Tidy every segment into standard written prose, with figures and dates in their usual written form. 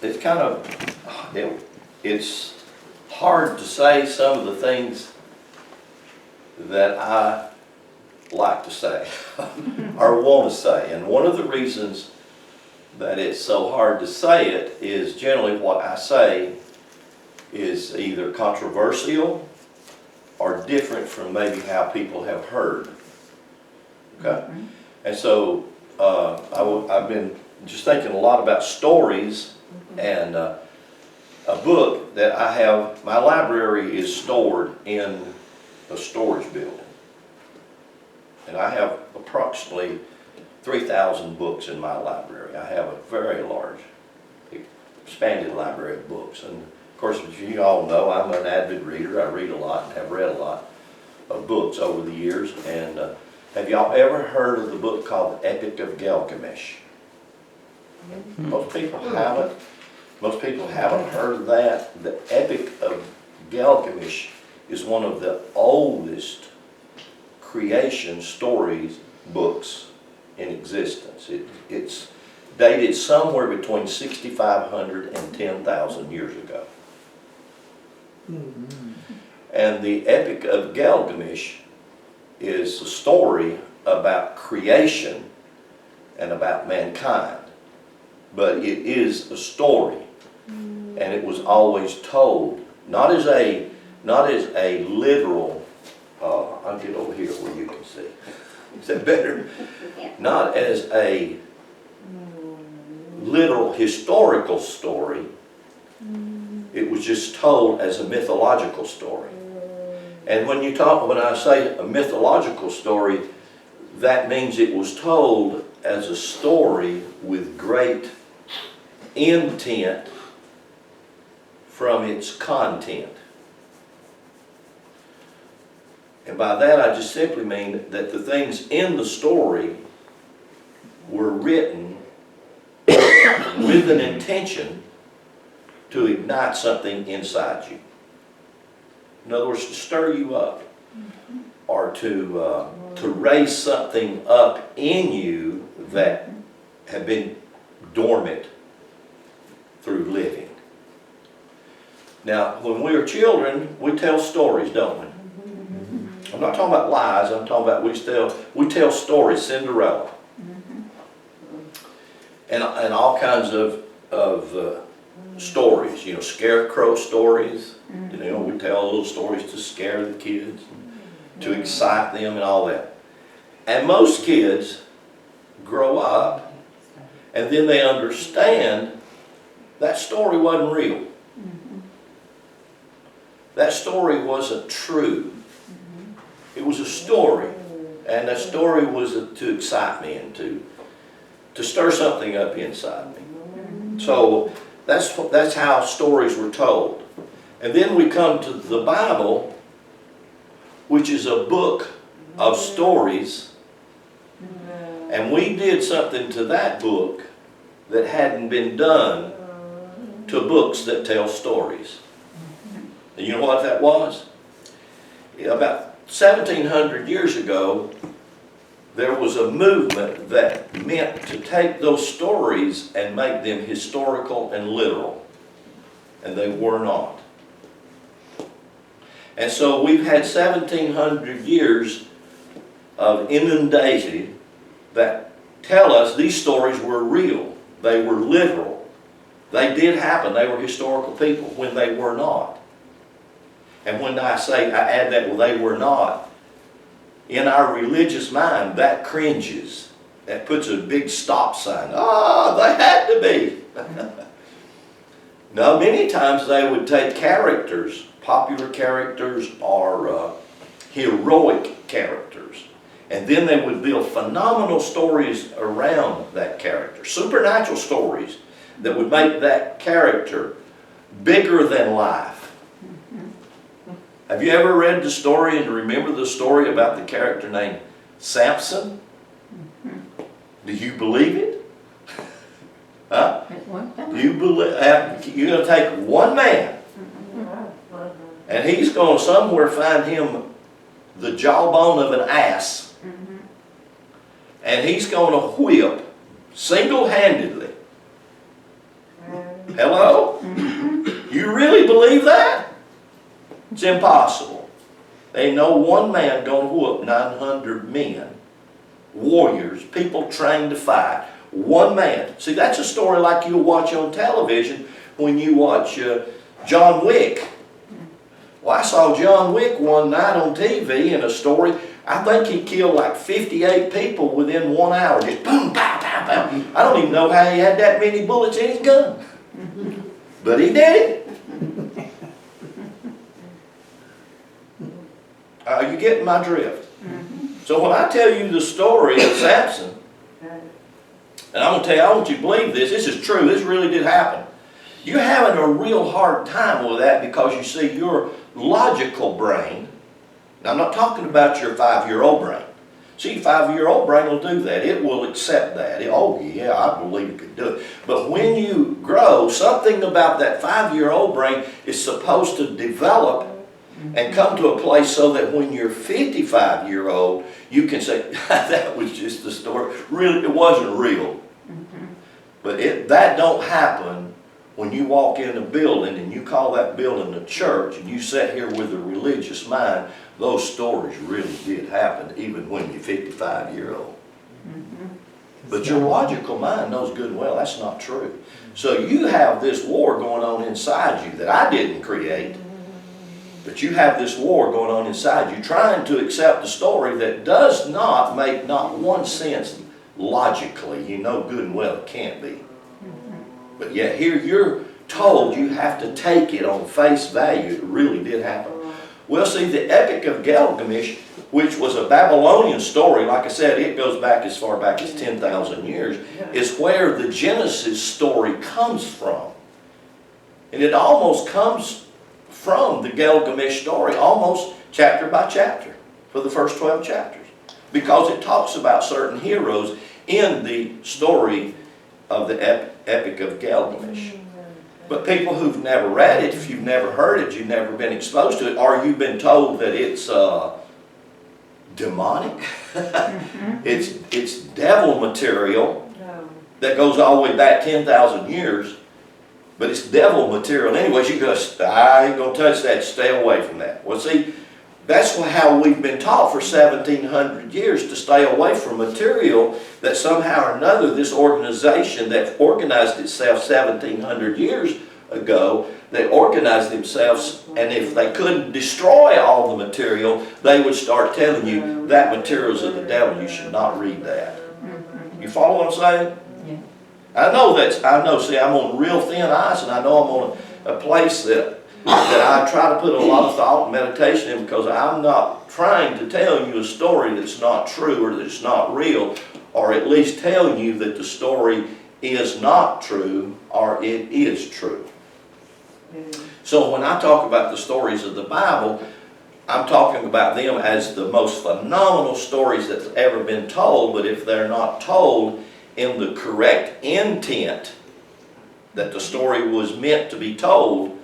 It's kind of, it's hard to say some of the things that I like to say or want to say. And one of the reasons that it's so hard to say it is generally what I say is either controversial or different from maybe how people have heard. Okay? And so I've been just thinking a lot about stories, and a book that I have, my library is stored in a storage building. And I have approximately 3,000 books in my library. I have a very large, expanded library of books. And of course, as you all know, I'm an avid reader. I read a lot and have read a lot of books over the years. And have y'all ever heard of the book called The Epic of Gilgamesh? Most people haven't. Most people haven't heard of that. The Epic of Gilgamesh is one of the oldest creation stories books in existence. It's dated somewhere between 6,500 and 10,000 years ago. And the Epic of Gilgamesh is a story about creation and about mankind. But it is a story, and it was always told, not as a literal, I'll get over here where you can see. Is that better? Not as a literal historical story. It was just told as a mythological story. And when I say a mythological story, that means it was told as a story with great intent from its content. And by that I just simply mean that the things in the story were written with an intention to ignite something inside you. In other words, to stir you up, or to raise something up in you that had been dormant through living. Now, when we are children, we tell stories, don't we? I'm not talking about lies. I'm talking about we tell stories, Cinderella, and all kinds of stories. You know, scarecrow stories. You know, we tell little stories to scare the kids, to excite them, and all that. And most kids grow up, and then they understand that story wasn't real. That story wasn't true. It was a story, and that story was to excite me and to stir something up inside me. So that's how stories were told. And then we come to the Bible, which is a book of stories, and we did something to that book that hadn't been done to books that tell stories. And you know what that was? About 1,700 years ago, there was a movement that meant to take those stories and make them historical and literal. And they were not. And so we've had 1,700 years of inundation that tell us these stories were real. They were literal. They did happen. They were historical people when they were not. And when I add that, well, they were not, in our religious mind, that cringes. That puts a big stop sign. They had to be. Now, many times they would take characters, popular characters or heroic characters, and then they would build phenomenal stories around that character, supernatural stories that would make that character bigger than life. Have you ever read the story and remember the story about the character named Samson? Do you believe it? Huh? Do you believe you're going to take one man and he's going to somewhere find him the jawbone of an ass, and he's going to whip single-handedly Hello? You really believe that? It's impossible. Ain't no one man gonna whoop 900 men, warriors, people trained to fight. One man. See, that's a story like you'll watch on television when you watch John Wick. Well, I saw John Wick one night on TV in a story. I think he killed like 58 people within 1 hour. Just boom, pow, pow, pow. I don't even know how he had that many bullets in his gun. But he did it. Are you getting my drift? So when I tell you the story of Samson, and I'm going to tell you, I want you to believe this. This is true. This really did happen. You're having a real hard time with that because you see your logical brain. Now, I'm not talking about your 5-year-old brain. See, 5-year-old brain will do that. It will accept that. Oh, yeah, I believe it could do it. But when you grow, something about that 5-year-old brain is supposed to develop and come to a place so that when you're 55-year-old, you can say, that was just a story. Really, it wasn't real. But that don't happen when you walk in a building and you call that building a church and you sit here with a religious mind. Those stories really did happen even when you're 55-year-old. But your logical mind knows good and well that's not true. So you have this war going on inside you that I didn't create. But you have this war going on inside you trying to accept a story that does not make not one sense logically. You know good and well it can't be. But yet here you're told you have to take it on face value. It really did happen. Well, see, the Epic of Gilgamesh, which was a Babylonian story, like I said, it goes back as far back as 10,000 years, is where the Genesis story comes from. And it almost comes from the Gilgamesh story, almost chapter by chapter, for the first 12 chapters. Because it talks about certain heroes in the story of the Epic of Gilgamesh. But people who've never read it, if you've never heard it, you've never been exposed to it, or you've been told that it's demonic, it's devil material that goes all the way back 10,000 years, but it's devil material anyways. You go, I ain't going to touch that, stay away from that. Well, see, that's how we've been taught for 1,700 years, to stay away from material that somehow or another this organization that organized itself 1,700 years ago, they organized themselves, and if they couldn't destroy all the material, they would start telling you that material is of the devil, you should not read that. You follow what I'm saying? Yeah. I know, see, I'm on real thin ice, and I know I'm on a place that I try to put a lot of thought and meditation in, because I'm not trying to tell you a story that's not true or that's not real, or at least telling you that the story is not true or it is true. So when I talk about the stories of the Bible, I'm talking about them as the most phenomenal stories that's ever been told, but if they're not told in the correct intent that the story was meant to be told,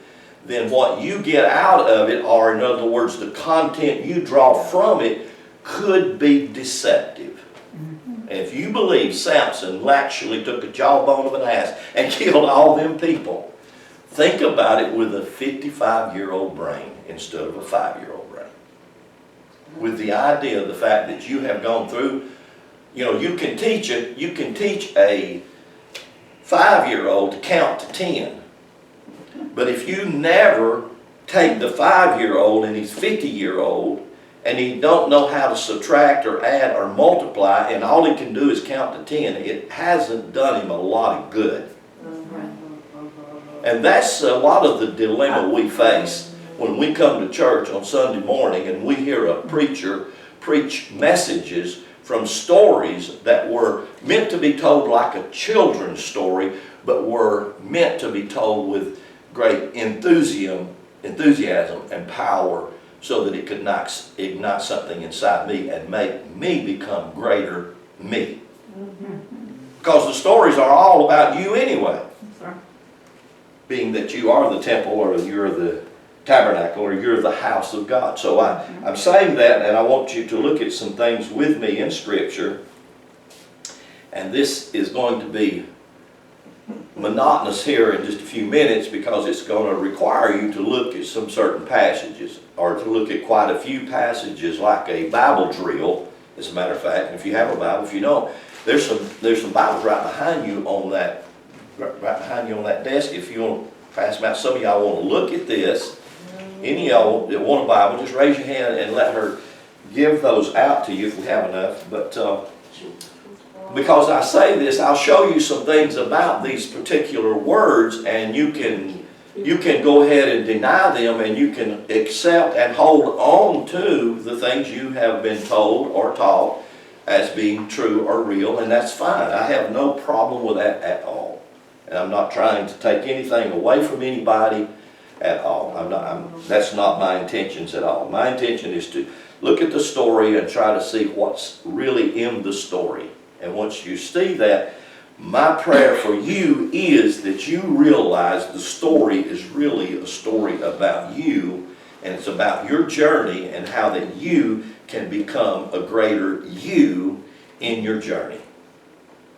then what you get out of it, or in other words, the content you draw from it, could be deceptive. And if you believe Samson actually took a jawbone of an ass and killed all them people, think about it with a 55-year-old brain instead of a 5-year-old brain. With the idea of the fact that you have gone through, you know, you can teach a 5-year-old to count to 10. But if you never take the 5-year-old and he's 50-year-old and he don't know how to subtract or add or multiply, and all he can do is count to 10, it hasn't done him a lot of good. And that's a lot of the dilemma we face when we come to church on Sunday morning and we hear a preacher preach messages from stories that were meant to be told like a children's story, but were meant to be told with great enthusiasm and power, so that it could ignite something inside me and make me become greater me. Because the stories are all about you anyway. Being that you are the temple, or you're the tabernacle, or you're the house of God. So I'm saying that, and I want you to look at some things with me in Scripture. And this is going to be monotonous here in just a few minutes because it's going to require you to look at some certain passages, or to look at quite a few passages like a Bible drill, as a matter of fact. And if you have a Bible, if you don't, there's some Bibles right behind you on that desk. If you want to pass them out, some of y'all want to look at this. Any of y'all that want a Bible, just raise your hand and let her give those out to you if we have enough. But because I say this, I'll show you some things about these particular words, and you can go ahead and deny them, and you can accept and hold on to the things you have been told or taught as being true or real, and that's fine. I have no problem with that at all. And I'm not trying to take anything away from anybody at all. That's not my intentions at all. My intention is to look at the story and try to see what's really in the story. And once you see that, my prayer for you is that you realize the story is really a story about you, and it's about your journey and how that you can become a greater you in your journey.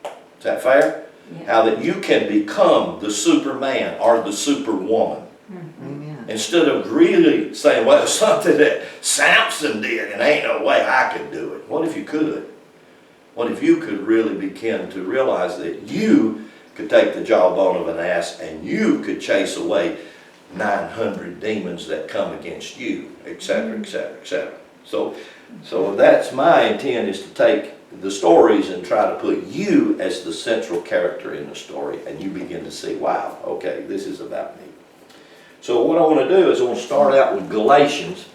Is that fair? Yeah. How that you can become the Superman or the Superwoman. Amen. Instead of really saying, well, it's something that Samson did and ain't no way I could do it. What if you could? What if you could really begin to realize that you could take the jawbone of an ass and you could chase away 900 demons that come against you, etc., etc., etc. So that's my intent, is to take the stories and try to put you as the central character in the story, and you begin to see, wow, okay, this is about me. So what I want to do is I want to start out with Galatians.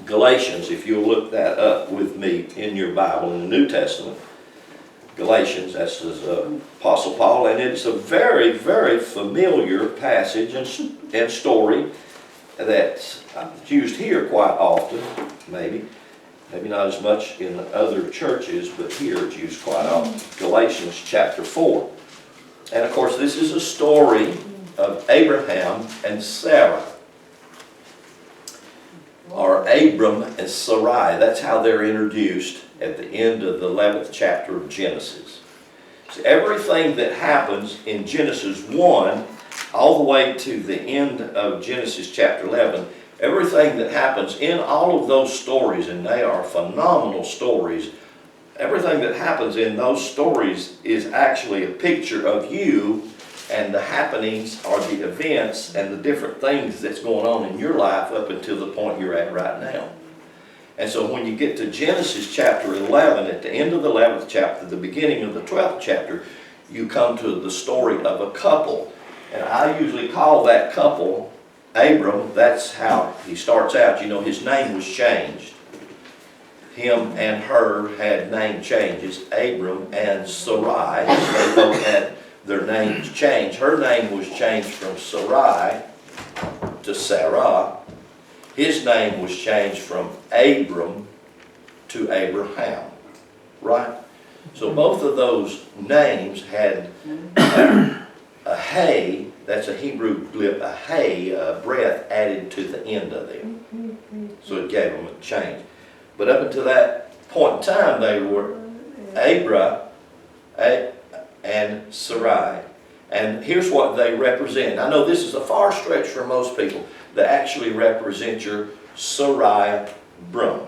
Galatians, if you'll look that up with me in your Bible, in the New Testament. Galatians, that's Apostle Paul, and it's a very, very familiar passage and story that's used here quite often, maybe not as much in other churches, but here it's used quite often. Galatians chapter 4. And of course, this is a story of Abraham and Sarah, or Abram and Sarai. That's how they're introduced at the end of the 11th chapter of Genesis. So everything that happens in Genesis 1 all the way to the end of Genesis chapter 11, everything that happens in all of those stories, and they are phenomenal stories, everything that happens in those stories is actually a picture of you and the happenings or the events and the different things that's going on in your life up until the point you're at right now. And so when you get to Genesis chapter 11, at the end of the 11th chapter, the beginning of the 12th chapter, you come to the story of a couple. And I usually call that couple Abram. That's how he starts out. You know, his name was changed. Him and her had name changes. Abram and Sarai, they both had their names changed. Her name was changed from Sarai to Sarah. His name was changed from Abram to Abraham. Right? So both of those names had a hay, that's a Hebrew blip, a hay, a breath added to the end of them. So it gave them a change. But up until that point in time, they were Abram and Sarai. And here's what they represent. I know this is a far stretch for most people. They actually represent your Sarai Brum.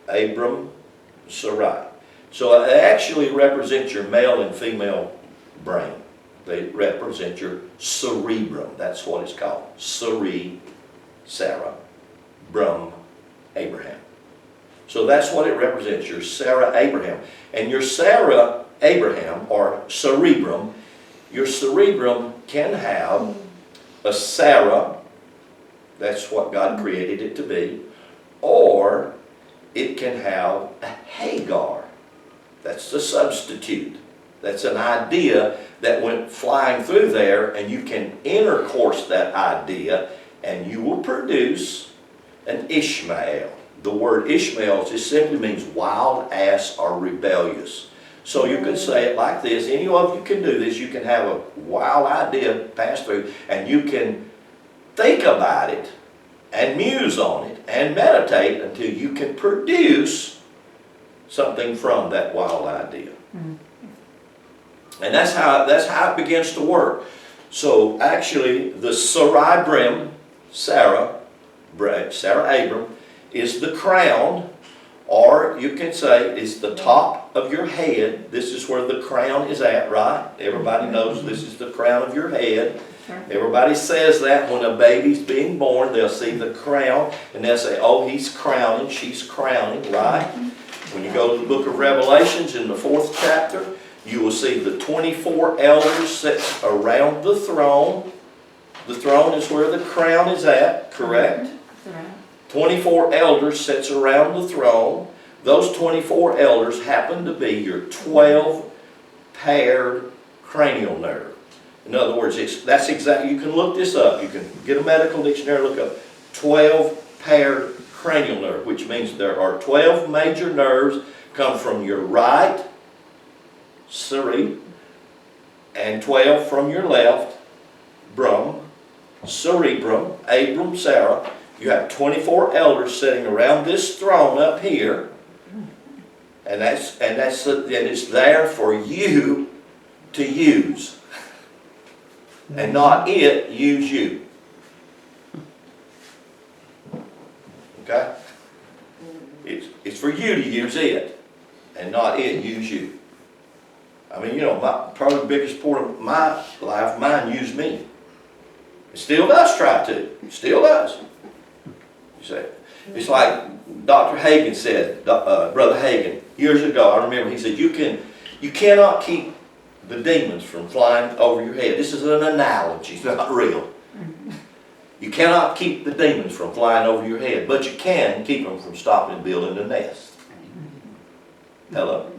Abram, Sarai. So they actually represent your male and female brain. They represent your cerebrum. That's what it's called. Sarah, Brum, Abraham. So that's what it represents, your Sarah Abraham. And your Sarah Abraham, or cerebrum, your cerebrum can have a Sarah, that's what God created it to be, or it can have a Hagar. That's the substitute. That's an idea that went flying through there, and you can intercourse that idea, and you will produce an Ishmael. The word Ishmael just simply means wild ass or rebellious. So you could say it like this. Any of you can do this. You can have a wild idea pass through, and you can think about it and muse on it and meditate until you can produce something from that wild idea. And that's how it begins to work. So actually, the Sarai Brim, Sarah Abram, is the crown, or you can say it's the top of your head. This is where the crown is at, right? Everybody knows this is the crown of your head. Everybody says that when a baby's being born, they'll see the crown, and they'll say, oh, he's crowning, she's crowning, right? When you go to the book of Revelations in the 4th chapter, you will see the 24 elders sit around the throne. The throne is where the crown is at, correct? 24 elders sits around the throne. Those 24 elders happen to be your 12 paired cranial nerve. In other words, that's exactly, you can look this up. You can get a medical dictionary, look up 12 paired cranial nerve, which means there are 12 major nerves come from your right, Sari, and 12 from your left, Brum, Cerebrum, Abram, Sarah. You have 24 elders sitting around this throne up here, and it's there for you to use, and not it use you. Okay? It's for you to use it, and not it use you. I mean, you know, probably the biggest part of my life, mine used me. It still does try to. It still does. You say, it's like Dr. Hagen said, Brother Hagen, years ago, I remember he said, you cannot keep the demons from flying over your head. This is an analogy, it's not real. You cannot keep the demons from flying over your head, but you can keep them from stopping and building a nest. Hello?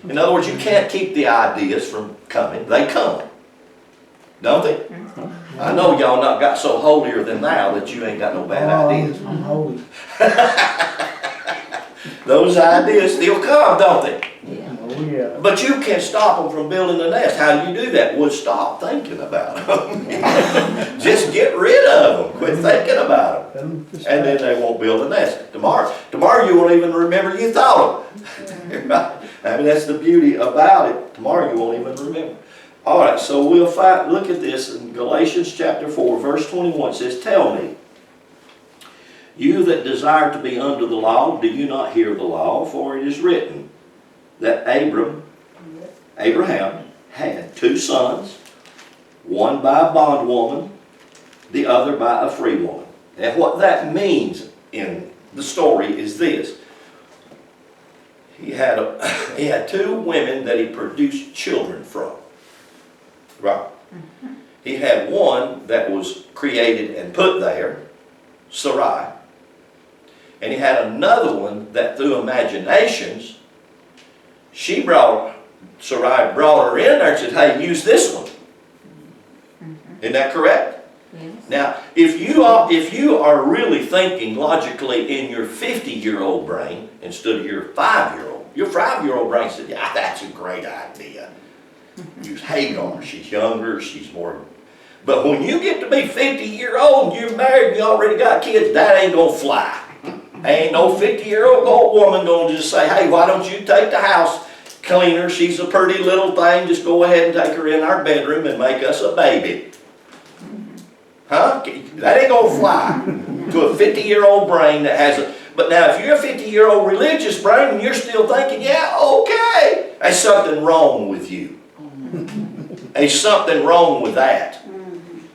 In other words, you can't keep the ideas from coming. They come. Don't they? I know y'all not got so holier than thou that you ain't got no bad ideas. I'm holy. Those ideas still come, don't they? Oh, yeah. But you can stop them from building a nest. How do you do that? Well, stop thinking about them. Just get rid of them. Quit thinking about them. And then they won't build a nest. Tomorrow you won't even remember you thought them. I mean, that's the beauty about it. Tomorrow you won't even remember. All right, so we'll look at this in Galatians chapter 4, verse 21. It says, tell me, you that desire to be under the law, do you not hear the law? For it is written that Abraham had 2 sons, one by a bondwoman, the other by a free woman. And what that means in the story is this. He had 2 women that he produced children from. Right? He had one that was created and put there, Sarai. And he had another one that through imaginations, Sarai brought her in there and said, hey, use this one. Isn't that correct? Yes. Now, if you are really thinking logically in your 50-year-old brain instead of your 5-year-old, your 5-year-old brain said, yeah, that's a great idea. Use Hagar. She's younger, she's more. But when you get to be 50-year-old and you're married and you already got kids, that ain't going to fly. Ain't no 50-year-old old woman going to just say, hey, why don't you take the house cleaner? She's a pretty little thing. Just go ahead and take her in our bedroom and make us a baby. Huh? That ain't going to fly to a 50-year-old brain that has a... But now if you're a 50-year-old religious brain and you're still thinking, yeah, okay, there's something wrong with you. There's something wrong with that.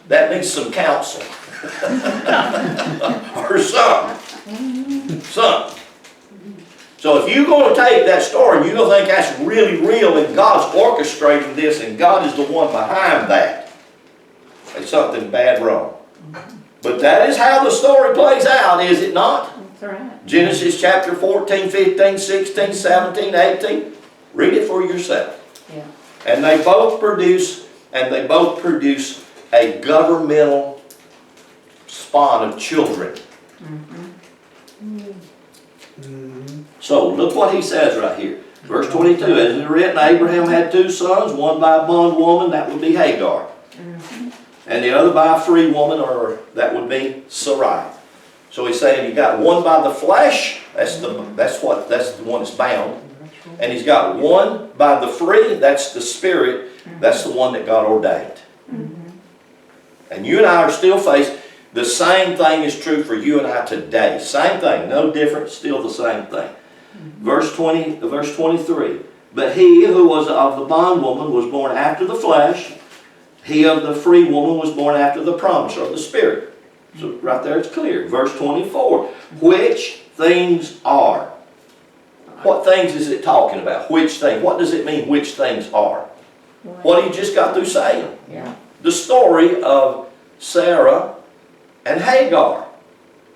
That needs some counsel. Or something. Something. So if you're going to take that story and you're going to think that's really real and God's orchestrating this and God is the one behind that, there's something bad wrong. But that is how the story plays out, is it not? That's right. Genesis chapter 14, 15, 16, 17, 18. Read it for yourself. Yeah. And they both produce a governmental spawn of children. So look what he says right here. Verse 22, as it is written, Abraham had 2 sons, one by a bondwoman, that would be Hagar. And the other by a free woman, or that would be Sarai. So he's saying you got one by the flesh, that's the one that's bound. And he's got one by the free, that's the Spirit, that's the one that God ordained. And you and I are still faced, the same thing is true for you and I today. Same thing, no different, still the same thing. Verse 23, but he who was of the bondwoman was born after the flesh, he of the free woman was born after the promise, or the Spirit. So right there it's clear. Verse 24, which things are. What things is it talking about? Which thing? What does it mean, which things are? What he just got through saying. Yeah. The story of Sarah and Hagar.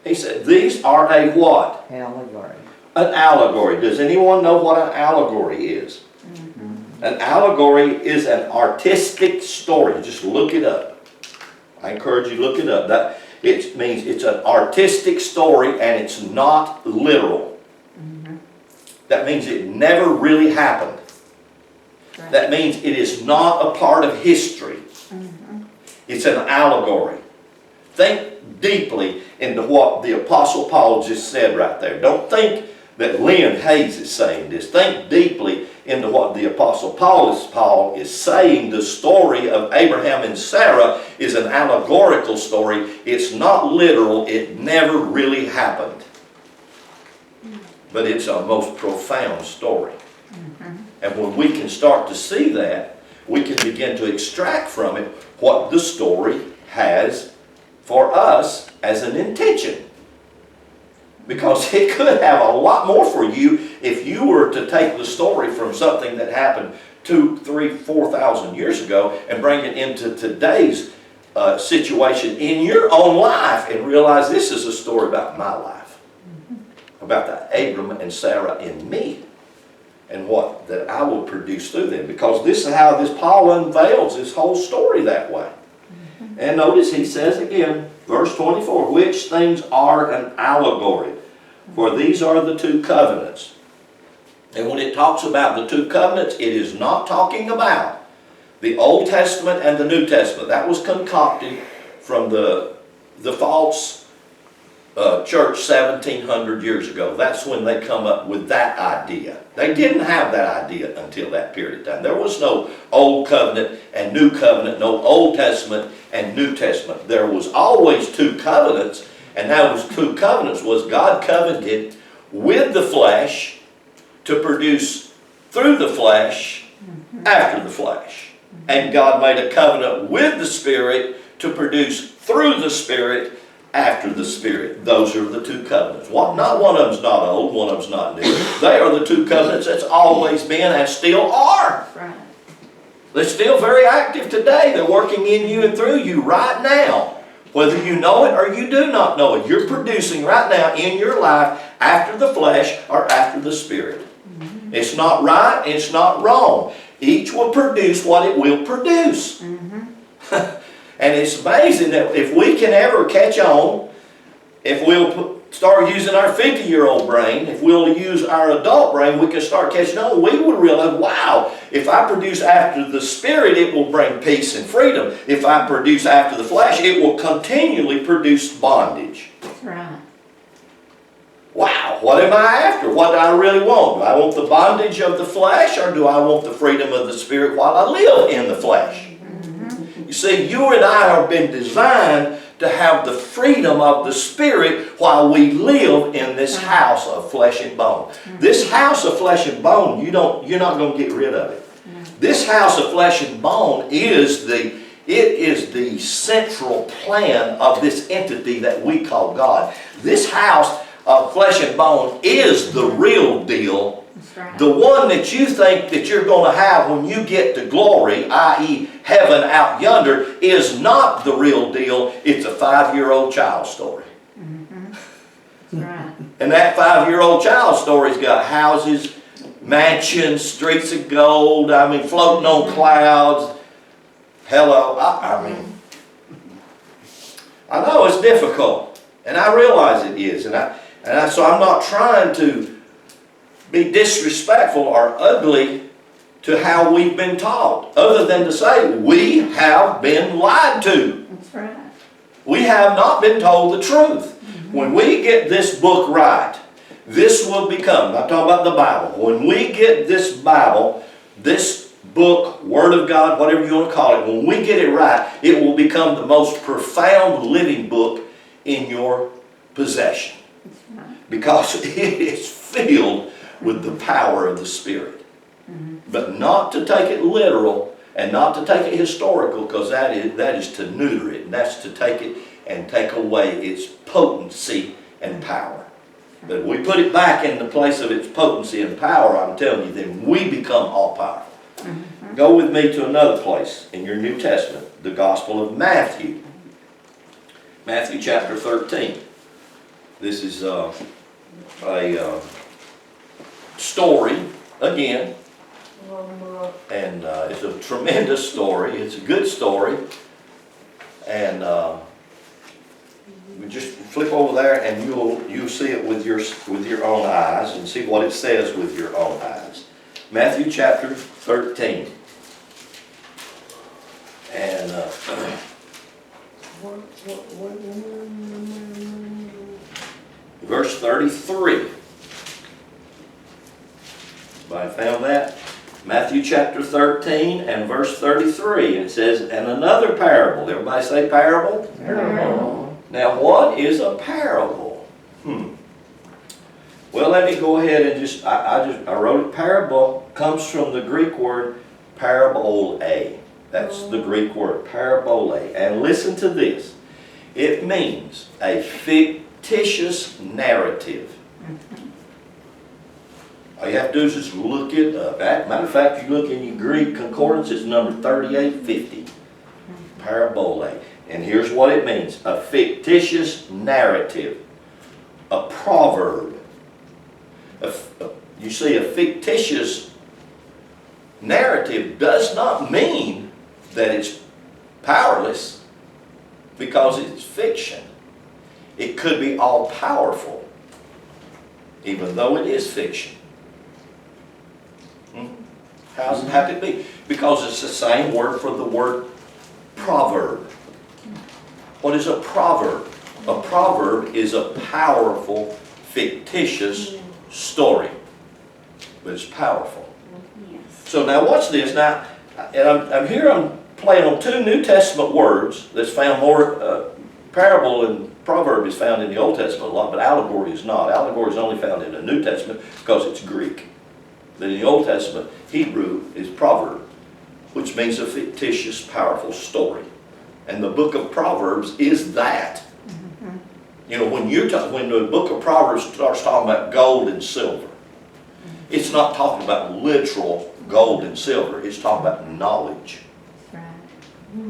He said, these are a what? Allegory. An allegory. Does anyone know what an allegory is? An allegory is an artistic story. Just look it up. I encourage you to look it up. That it means it's an artistic story and it's not literal. That means it never really happened. That means it is not a part of history. It's an allegory. Think deeply into what the Apostle Paul just said right there. Don't think that Lynn Hayes is saying this. Think deeply into what the Apostle Paul is saying. The story of Abraham and Sarah is an allegorical story. It's not literal. It never really happened. But it's a most profound story. And when we can start to see that, we can begin to extract from it what the story has for us as an intention. Because it could have a lot more for you if you were to take the story from something that happened 2,000, 3,000, 4,000 years ago and bring it into today's situation in your own life and realize this is a story about my life. About the Abram and Sarah in me. And what that I will produce through them. Because this is how this Paul unveils this whole story that way. And notice he says again, verse 24, which things are an allegory. For these are the two covenants. And when it talks about the two covenants, it is not talking about the Old Testament and the New Testament. That was concocted from the false church 1700 years ago. That's when they come up with that idea. They didn't have that idea until that period of time. There was no Old Covenant and New Covenant, no Old Testament and New Testament. There was always two covenants, and those two covenants was God covenanted with the flesh to produce through the flesh after the flesh. And God made a covenant with the Spirit to produce through the Spirit after the Spirit. Those are the two covenants. Not one of them's not old, one of them's not new. They are the two covenants that's always been and still are. Right. They're still very active today. They're working in you and through you right now. Whether you know it or you do not know it, you're producing right now in your life after the flesh or after the Spirit. It's not right, it's not wrong. Each will produce what it will produce. And it's amazing that if we can ever catch on, if we'll start using our 50-year-old brain, if we'll use our adult brain, we can start catching on. We would realize, wow, if I produce after the Spirit, it will bring peace and freedom. If I produce after the flesh, it will continually produce bondage. That's right. Wow, what am I after? What do I really want? Do I want the bondage of the flesh, or do I want the freedom of the Spirit while I live in the flesh? You see, you and I have been designed to have the freedom of the Spirit while we live in this house of flesh and bone. This house of flesh and bone, you're not going to get rid of it. This house of flesh and bone is the central plan of this entity that we call God. This house of flesh and bone is the real deal. Right. The one that you think that you're going to have when you get to glory, i.e. heaven out yonder, is not the real deal. It's a 5-year-old child story. Right. And that 5-year-old child story's got houses, mansions, streets of gold, floating on clouds. Hello, I know it's difficult, and I realize it is, so I'm not trying to be disrespectful or ugly to how we've been taught, other than to say we have been lied to. That's right. We have not been told the truth. When we get this book right, this will become, I'm talking about the Bible. When we get this Bible, this book, Word of God, whatever you want to call it, when we get it right, it will become the most profound living book in your possession. Because it is filled with the power of the Spirit. But not to take it literal and not to take it historical, because that is to neuter it. And that's to take it and take away its potency and power. But if we put it back in the place of its potency and power, I'm telling you, then we become all-powerful. Go with me to another place in your New Testament, the Gospel of Matthew. Matthew chapter 13. This is a story, again, and it's a tremendous story. It's a good story. And we just flip over there and you'll see it with your own eyes and see what it says with your own eyes. Matthew chapter 13. And verse 33. Everybody found that? Matthew chapter 13 and verse 33. It says, and another parable. Everybody say parable? Parable. Now what is a parable? Well, let me go ahead and I wrote it. Parable comes from the Greek word parabole. That's the Greek word, parabole. And listen to this. It means a fictitious narrative. All you have to do is just look it up. Matter of fact, you look in your Greek concordance, it's number 3850. Parabole. And here's what it means. A fictitious narrative. A proverb. You see, a fictitious narrative does not mean that it's powerless because it's fiction. It could be all-powerful, even though it is fiction. How does it have to be? Because it's the same word for the word proverb. What is a proverb? A proverb is a powerful, fictitious story. But it's powerful. So now watch this. Now, and I'm playing on two New Testament words that's found more, parable and proverb is found in the Old Testament a lot, but allegory is not. Allegory is only found in the New Testament because it's Greek. But in the Old Testament, Hebrew is proverb, which means a fictitious, powerful story. And the book of Proverbs is that. You know, when the book of Proverbs starts talking about gold and silver, it's not talking about literal gold and silver. It's talking about knowledge.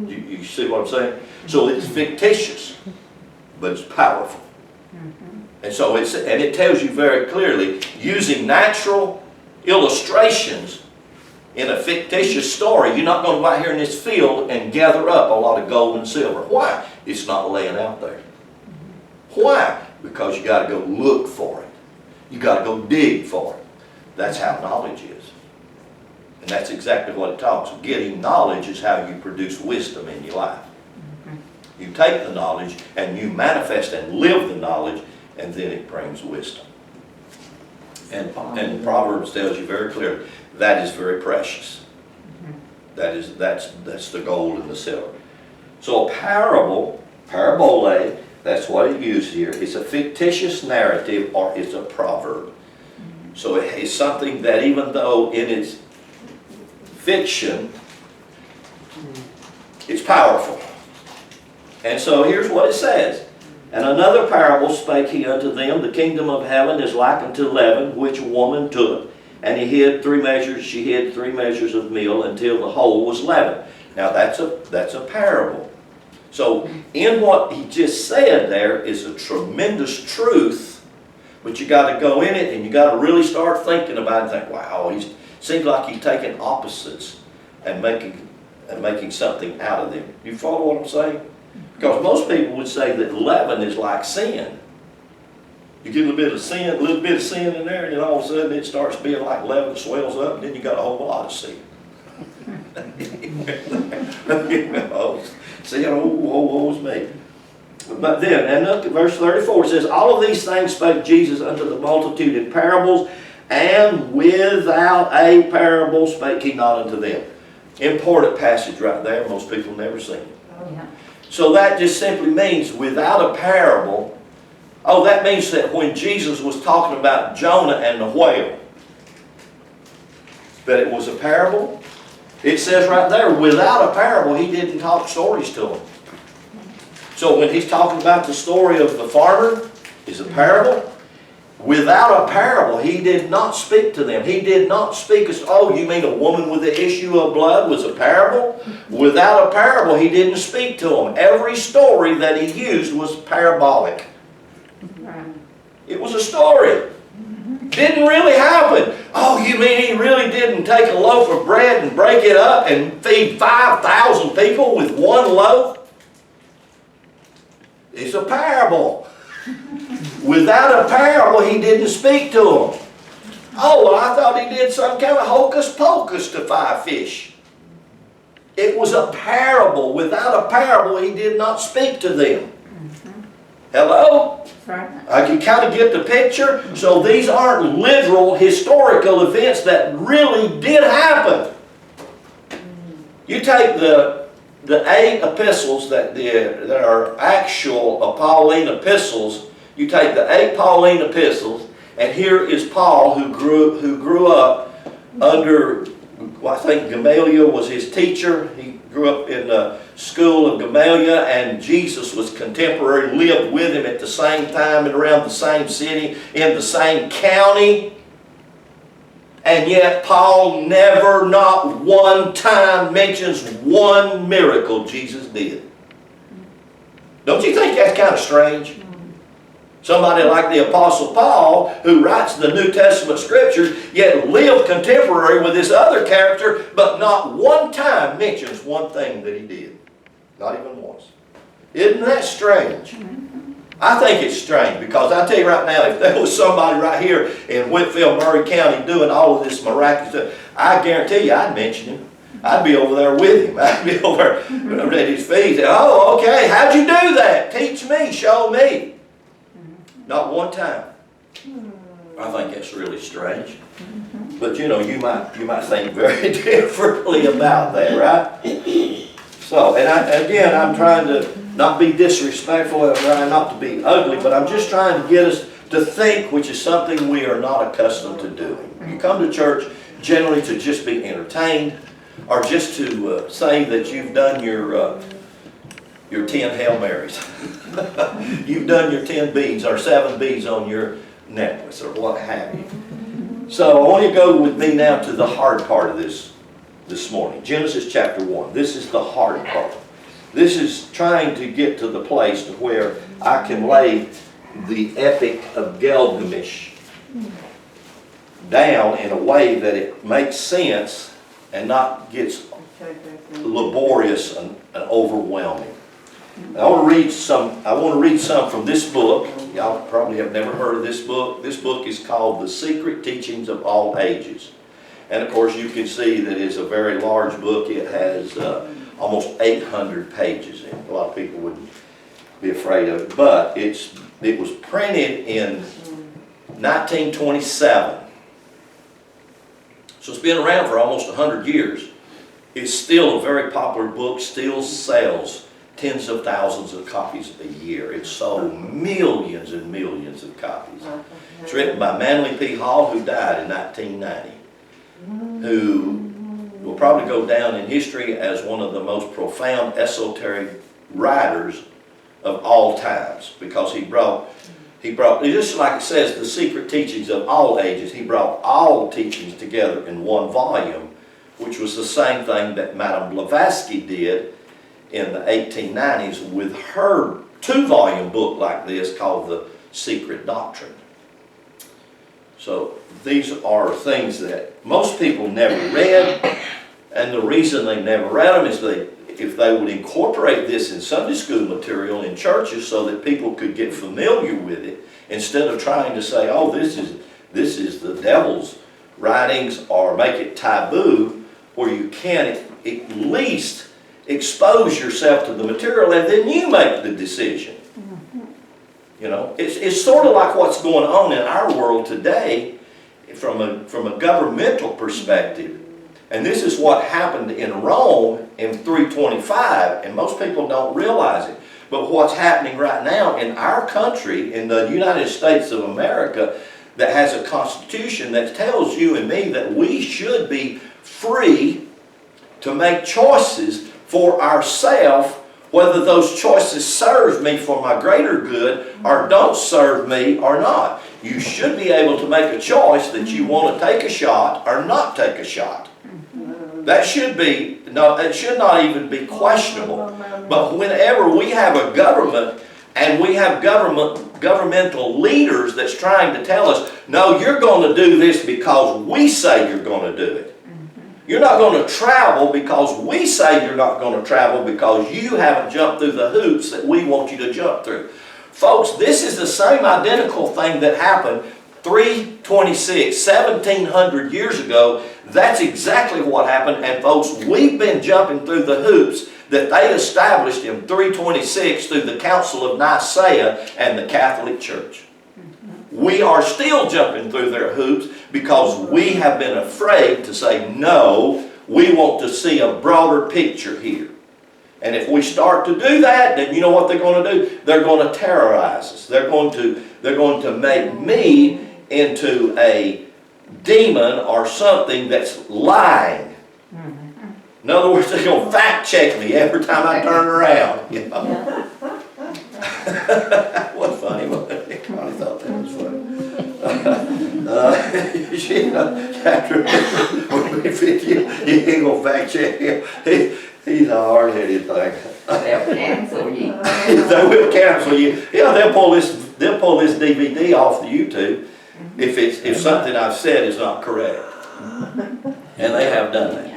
You see what I'm saying? So it's fictitious, but it's powerful. And so it tells you very clearly, using natural illustrations in a fictitious story, you're not going to go out here in this field and gather up a lot of gold and silver. Why? It's not laying out there. Why? Because you got to go look for it. You got to go dig for it. That's how knowledge is. And that's exactly what it talks. Getting knowledge is how you produce wisdom in your life. You take the knowledge and you manifest and live the knowledge, and then it brings wisdom. And Proverbs tells you very clearly that is very precious. That's the gold and the silver. So a parable, parabole, that's what it used here. It's a fictitious narrative, or it's a proverb. So it is something that, even though in its fiction, it's powerful. And so here's what it says. And another parable spake he unto them, the kingdom of heaven is like unto leaven, which a woman took, and she hid 3 measures of meal until the whole was leavened. Now that's a parable. So in what he just said there is a tremendous truth, but you got to go in it and you got to really start thinking about it and think, wow, he seems like he's taking opposites and making something out of them. You follow what I'm saying? Because most people would say that leaven is like sin. You get a little bit of sin in there, and then all of a sudden it starts being like leaven, swells up, and then you got a whole lot of sin. You know, sin, woe's me. But then, and look at verse 34, it says, all of these things spake Jesus unto the multitude in parables, and without a parable spake he not unto them. Important passage right there. Most people never seen it. Oh, yeah. So that just simply means without a parable. Oh, that means that when Jesus was talking about Jonah and the whale, that it was a parable. It says right there, without a parable, he didn't talk stories to them. So when he's talking about the story of the farmer, is a parable. Without a parable, he did not speak to them. He did not speak as, oh, you mean a woman with the issue of blood was a parable? Without a parable, he didn't speak to them. Every story that he used was parabolic. It was a story. Didn't really happen. Oh, you mean he really didn't take a loaf of bread and break it up and feed 5,000 people with one loaf? It's a parable. Without a parable, he didn't speak to them. Oh, well, I thought he did some kind of hocus pocus to 5 fish. It was a parable. Without a parable, he did not speak to them. Hello? I can kind of get the picture. So these aren't literal historical events that really did happen. You take the 8 epistles that are actual Pauline epistles. You take the 8 Pauline epistles, and here is Paul who grew up under, well, I think Gamaliel was his teacher. He grew up in the school of Gamaliel, and Jesus was contemporary, lived with him at the same time and around the same city, in the same county. And yet Paul never, not one time, mentions one miracle Jesus did. Don't you think that's kind of strange? Somebody like the Apostle Paul, who writes the New Testament Scriptures, yet lived contemporary with this other character, but not one time mentions one thing that he did. Not even once. Isn't that strange? I think it's strange, because I tell you right now, if there was somebody right here in Whitfield, Murray County doing all of this miraculous stuff, I guarantee you I'd mention him. I'd be over there with him. I'd be over at his feet. Oh, okay, how'd you do that? Teach me, show me. Not one time. I think that's really strange. But you know, you might think very differently about that, right? So, and again, I'm trying to not be disrespectful, I'm trying not to be ugly, but I'm just trying to get us to think, which is something we are not accustomed to doing. You come to church generally to just be entertained, or just to say that you've done your 10 Hail Marys. You've done your 10 beads or 7 beads on your necklace or what have you. So I want you to go with me now to the hard part of this morning. Genesis chapter 1. This is the hard part. This is trying to get to the place to where I can lay the epic of Gilgamesh down in a way that it makes sense and not gets laborious and overwhelming. I want to read some from this book. Y'all probably have never heard of this book. This book is called The Secret Teachings of All Ages. And of course you can see that it's a very large book. It has almost 800 pages in it. A lot of people wouldn't be afraid of it. But it was printed in 1927. So it's been around for almost 100 years. It's still a very popular book, still sells tens of thousands of copies a year. It's sold millions and millions of copies. It's written by Manly P. Hall, who died in 1990, who will probably go down in history as one of the most profound esoteric writers of all times, because he brought, just like it says, the secret teachings of all ages, he brought all teachings together in one volume, which was the same thing that Madame Blavatsky did in the 1890s with her 2-volume book like this called The Secret Doctrine. So these are things that most people never read, and the reason they never read them is if they would incorporate this in Sunday school material in churches so that people could get familiar with it, instead of trying to say, oh, this is the devil's writings, or make it taboo, where you can at least expose yourself to the material and then you make the decision. You know, it's sort of like what's going on in our world today from a governmental perspective. And this is what happened in Rome in 325, and most people don't realize it. But what's happening right now in our country, in the United States of America, that has a constitution that tells you and me that we should be free to make choices for ourselves, whether those choices serve me for my greater good or don't serve me or not. You should be able to make a choice that you want to take a shot or not take a shot. That should be, no, it should not even be questionable. But whenever we have a government and we have governmental leaders that's trying to tell us, no, you're going to do this because we say you're going to do it. You're not going to travel because we say you're not going to travel because you haven't jumped through the hoops that we want you to jump through. Folks, this is the same identical thing that happened 326, 1700 years ago. That's exactly what happened. And folks, we've been jumping through the hoops that they established in 326 through the Council of Nicaea and the Catholic Church. We are still jumping through their hoops because we have been afraid to say, no, we want to see a broader picture here. And if we start to do that, then you know what they're going to do? They're going to terrorize us. They're going to make me into a demon or something that's lying. In other words, they're going to fact check me every time I turn around. You know? That was funny, wasn't it? Connie thought that was funny. After when we fit you ain't going to fact check him. He's a hard-headed thing. They'll cancel you. They will cancel you. Yeah, they'll pull this DVD off the YouTube if something I've said is not correct. And they have done that.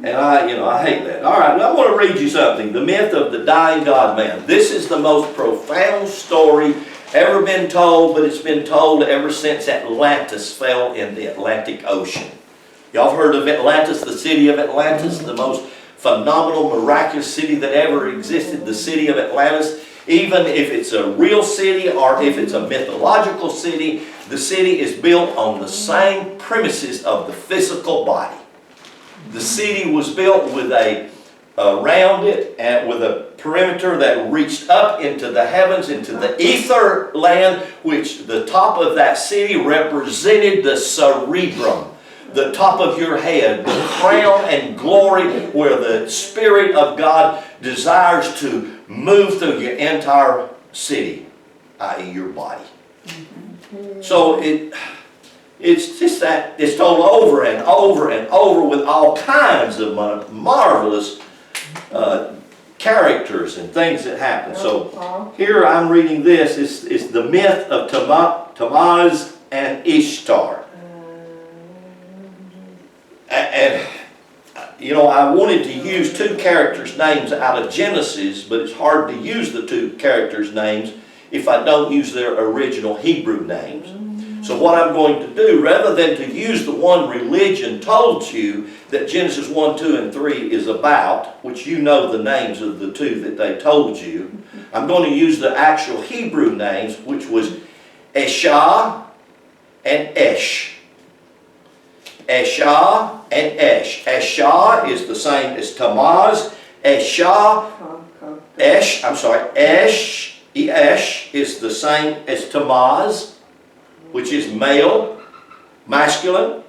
And I hate that. All right, well, I want to read you something. The myth of the dying God man. This is the most profound story ever been told, but it's been told ever since Atlantis fell in the Atlantic Ocean. Y'all have heard of Atlantis, the city of Atlantis, the most phenomenal, miraculous city that ever existed, the city of Atlantis. Even if it's a real city or if it's a mythological city, the city is built on the same premises of the physical body. The city was built with around it and with a perimeter that reached up into the heavens, into the ether land, which the top of that city represented the cerebrum, the top of your head, the crown and glory where the Spirit of God desires to move through your entire city, i.e. your body. So it's just that it's told over and over and over with all kinds of marvelous characters and things that happen. So here I'm reading this. It's the myth of Tammuz and Ishtar. And I wanted to use two characters' names out of Genesis, but it's hard to use the two characters' names if I don't use their original Hebrew names. So what I'm going to do, rather than to use the one religion told you that Genesis 1, 2, and 3 is about, which you know the names of the two that they told you, I'm going to use the actual Hebrew names, which was Eshah and Esh. Eshah and Esh. Eshah is the same as Tammuz. Esh is the same as Tammuz, which is male, masculine.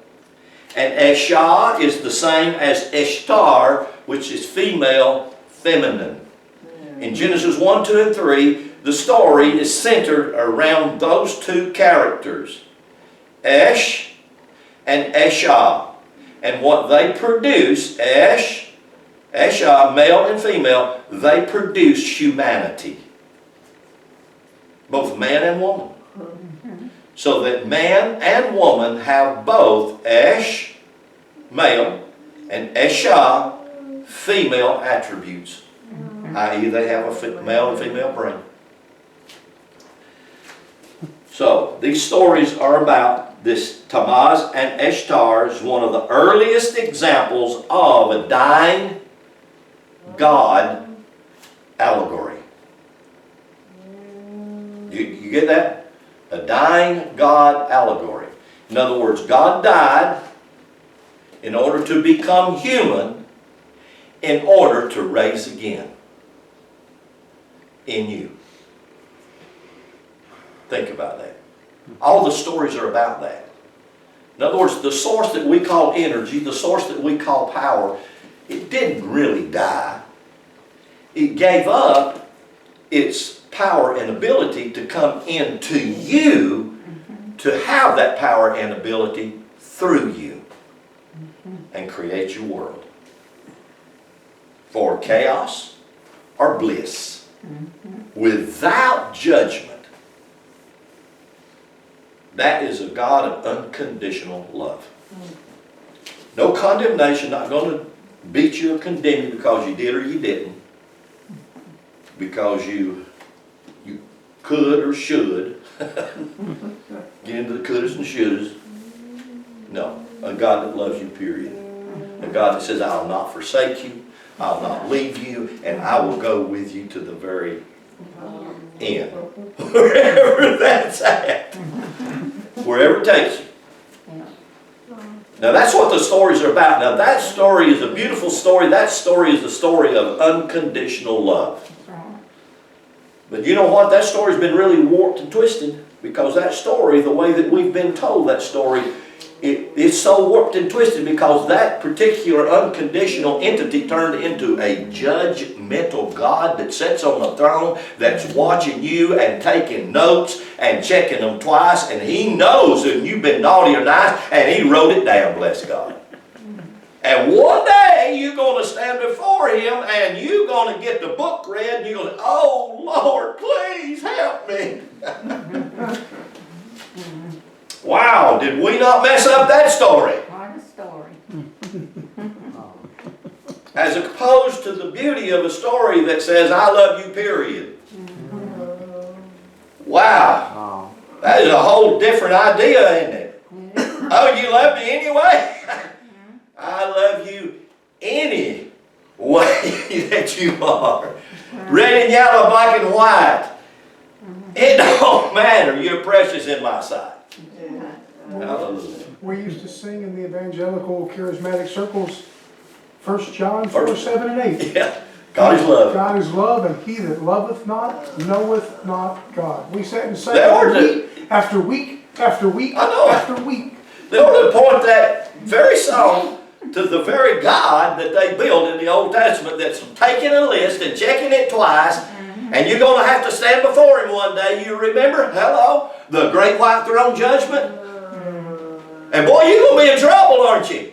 And Eshah is the same as Ishtar, which is female, feminine. In Genesis 1, 2, and 3, the story is centered around those two characters, Esh and Eshah. And what they produce, Eshah, male and female, they produce humanity. Both man and woman. So that man and woman have both Esh, male, and Eshah, female attributes. I.e. they have a male and female brain. So these stories are about this Tammuz and Ishtar is one of the earliest examples of a dying God allegory. You get that? A dying God allegory. In other words, God died in order to become human in order to rise again in you. Think about that. All the stories are about that. In other words, the source that we call energy, the source that we call power, it didn't really die. It gave up its power and ability to come into you to have that power and ability through you and create your world for chaos or bliss without judgment. That is a God of unconditional love. No condemnation, not going to beat you or condemn you because you did or you didn't. Because you could or should. Get into the couldas and shouldas. No, a God that loves you, period. A God that says, I'll not forsake you, I'll not leave you, and I will go with you to the very end. Wherever that's at. Wherever it takes you. Now that's what the stories are about. Now that story is a beautiful story. That story is the story of unconditional love. But you know what? That story's been really warped and twisted because that story, the way that we've been told that story, it's so warped and twisted because that particular unconditional entity turned into a judgmental God that sits on the throne, that's watching you and taking notes and checking them twice, and He knows that you've been naughty or nice, and He wrote it down, bless God. And one day you're going to stand before Him and you're going to get the book read and you're going to say, oh Lord, please help me. Wow, did we not mess up that story? Quite a story. As opposed to the beauty of a story that says, I love you, period. Wow. That is a whole different idea, isn't it? Oh, you love me anyway? I love you any way that you are. Red and yellow, black and white. It don't matter. You're precious in my sight. Hallelujah. We used to sing in the evangelical charismatic circles 1 John 4, 7 and 8. Yeah. God is love. God is love, and he that loveth not knoweth not God. We sat and sang week after week after week after week. They ought to point that very song to the very God that they built in the Old Testament that's taking a list and checking it twice, and you're going to have to stand before Him one day. You remember? Hello? The great white throne judgment. And boy, you're going to be in trouble, aren't you?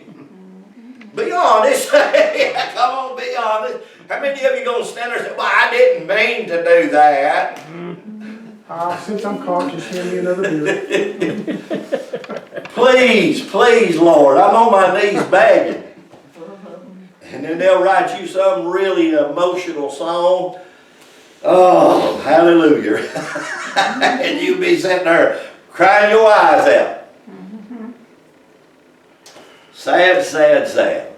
Be honest. Come on, be honest. How many of you going to stand there and say, well, I didn't mean to do that? Since I'm cautious, hand me another beer. Please, please, Lord, I'm on my knees begging. And then they'll write you some really emotional song. Oh, hallelujah. And you'll be sitting there crying your eyes out. Sad, sad, sad.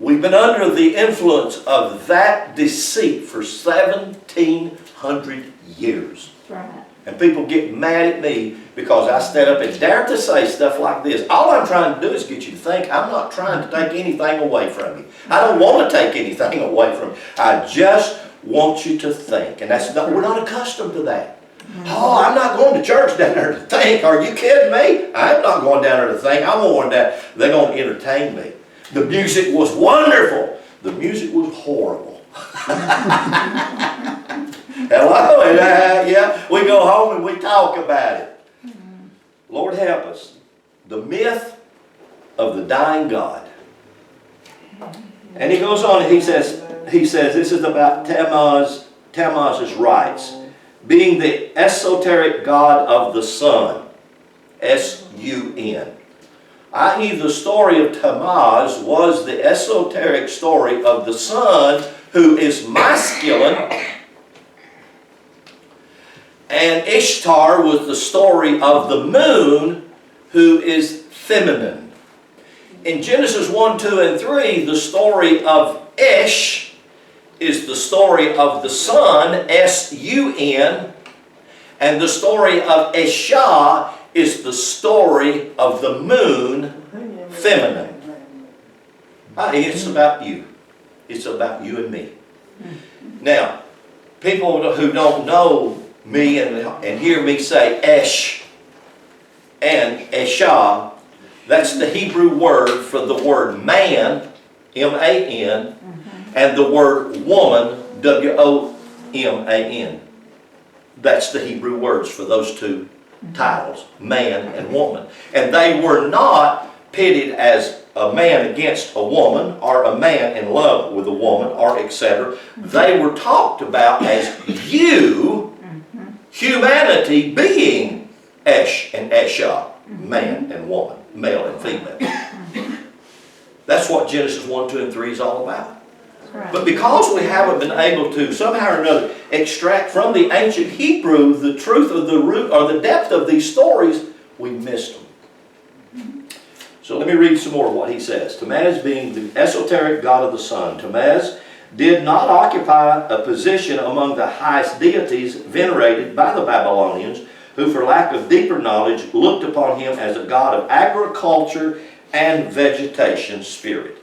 We've been under the influence of that deceit for 1,700 years. Right. And people get mad at me because I stand up and dare to say stuff like this. All I'm trying to do is get you to think. I'm not trying to take anything away from you. I don't want to take anything away from you. I just want you to think. And that's not, we're not accustomed to that. Oh, I'm not going to church down there to think. Are you kidding me? I'm not going down there to think. I'm going down. They're going to entertain me. The music was wonderful. The music was horrible. Hello? And, yeah, we go home and we talk about it. Lord help us. The myth of the dying God. And he goes on and he says this is about Tammuz's rights. Being the esoteric God of the sun. S-U-N. I.e. the story of Tammuz was the esoteric story of the sun, who is masculine, and Ishtar was the story of the moon, who is feminine. In Genesis 1, 2, and 3, the story of Ish is the story of the sun, S-U-N, And the story of Esha is the story of the moon, feminine. It's about you. It's about you and me. Now, people who don't know me and hear me say Esh and Esha, that's the Hebrew word for the word man, M-A-N, and the word woman, W-O-M-A-N. That's the Hebrew words for those two titles, man and woman. And they were not pitted as a man against a woman, or a man in love with a woman, or etc. They were talked about as you, humanity, being Esh and Esha, man and woman, male and female. That's what Genesis 1, 2, and 3 is all about. But because we haven't been able to, somehow or another, extract from the ancient Hebrew the truth of the root or the depth of these stories, we missed them. So let me read some more of what he says. Tammuz being the esoteric god of the sun. Tammuz did not occupy a position among the highest deities venerated by the Babylonians, who for lack of deeper knowledge looked upon him as a god of agriculture and vegetation spirit.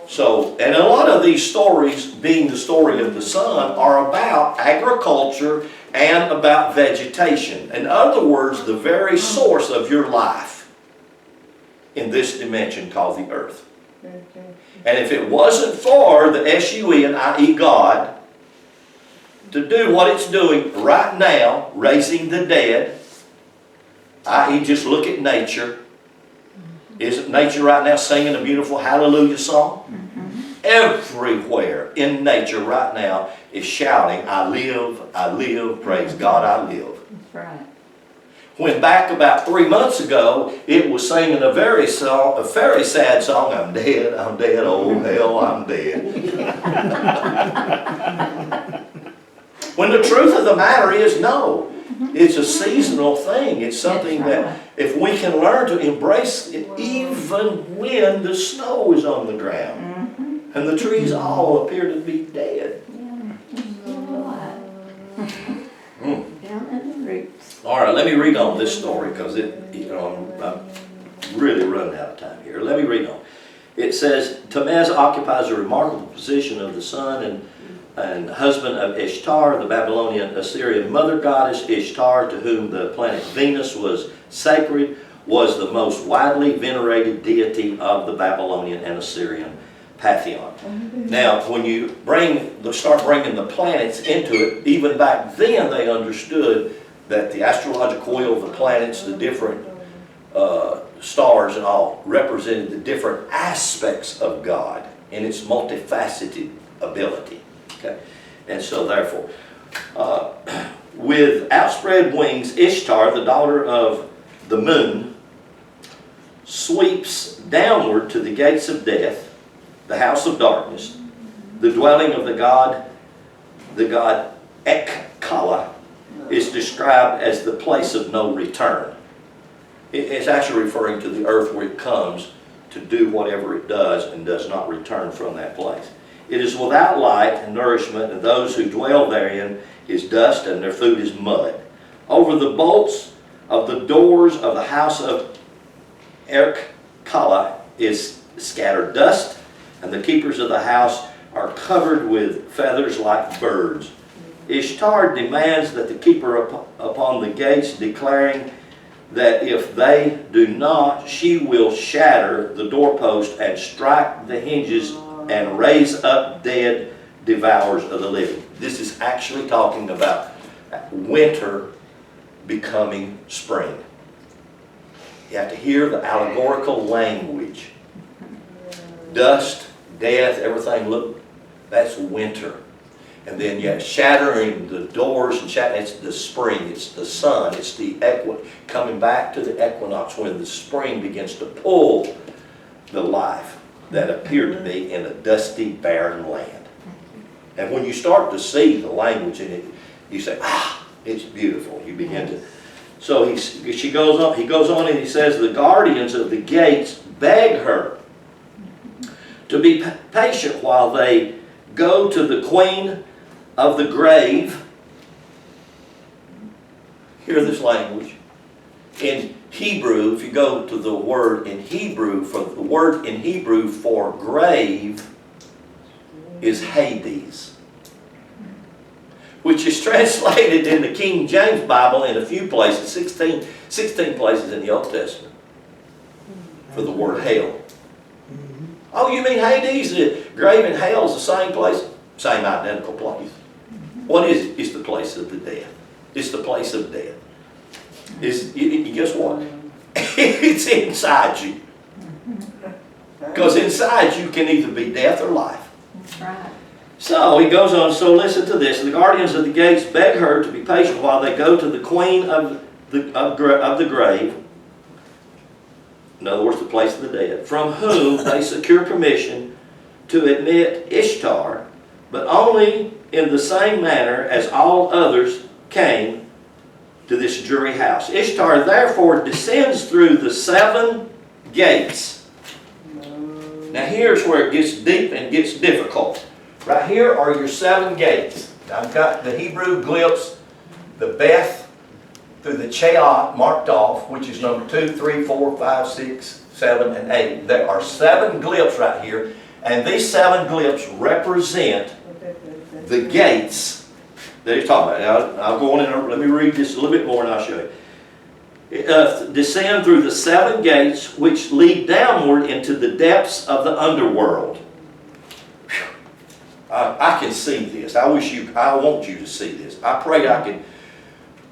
So, and a lot of these stories, being the story of the sun, are about agriculture and about vegetation. In other words, the very source of your life in this dimension called the earth. And if it wasn't for the S-U-N, i.e. God, to do what it's doing right now, raising the dead, i.e. just look at nature. Isn't nature right now singing a beautiful hallelujah song? Everywhere in nature right now is shouting, I live, praise God, I live. That's right. When back about 3 months ago, it was singing a very sad song, I'm dead, oh hell, I'm dead. When the truth of the matter is, no. It's a seasonal thing. It's something that if we can learn to embrace it even when the snow is on the ground and the trees all appear to be dead. Down in the roots. All right, let me read on this story because I'm really running out of time here. Let me read on. It says, Tammuz occupies a remarkable position of the sun and husband of Ishtar, the Babylonian Assyrian mother goddess. Ishtar, to whom the planet Venus was sacred, was the most widely venerated deity of the Babylonian and Assyrian pantheon. Now, when you start bringing the planets into it, even back then they understood that the astrological wheel of the planets, the different stars and all, represented the different aspects of God in its multifaceted ability. Okay? And so therefore, with outspread wings, Ishtar, the daughter of the moon, sweeps downward to the gates of death, the house of darkness, the dwelling of the god Ekkala is described as the place of no return. It's actually referring to the earth where it comes to do whatever it does and does not return from that place. It is without light and nourishment, and those who dwell therein is dust, and their food is mud. Over the bolts of the doors of the house of Ekkala is scattered dust, and the keepers of the house are covered with feathers like birds. Ishtar demands that the keeper upon the gates, declaring that if they do not, she will shatter the doorpost and strike the hinges and raise up dead devourers of the living. This is actually talking about winter becoming spring. You have to hear the allegorical language. Dust, death, everything, look, that's winter. And then you have shattering the doors and shattering, it's the spring, it's the sun, it's the coming back to the equinox when the spring begins to pull the life that appeared to be in a dusty, barren land. And when you start to see the language in it, you say, it's beautiful. You begin to. So he goes on and he says, the guardians of the gates beg her to be patient while they go to the queen of the grave, Hear this language. In Hebrew, if you go to the word in Hebrew, for the word in Hebrew for grave is Hades, which is translated in the King James Bible in a few places, 16 places in the Old Testament, for the word hell. Oh, you mean Hades? The grave and hell is the same place? Same identical place. What is it? It's the place of the dead. It's the place of death. Guess what? It's inside you. Because inside you can either be death or life. That's right. So he goes on, so listen to this. The guardians of the gates beg her to be patient while they go to the queen of the grave, in other words, the place of the dead, from whom they secure permission to admit Ishtar, but only in the same manner as all others came to this jury house. Ishtar therefore descends through the 7 gates. Now here's where it gets deep and gets difficult. Right here are your 7 gates. Now I've got the Hebrew glyphs, the Beth through the Cheot marked off, which is number 2, 3, 4, 5, 6, 7, and 8. There are 7 glyphs right here, and these 7 glyphs represent the gates that he's talking about. Now, I'll go on and let me read this a little bit more and I'll show you. Descend through the 7 gates which lead downward into the depths of the underworld. I can see this. I want you to see this. I pray I can.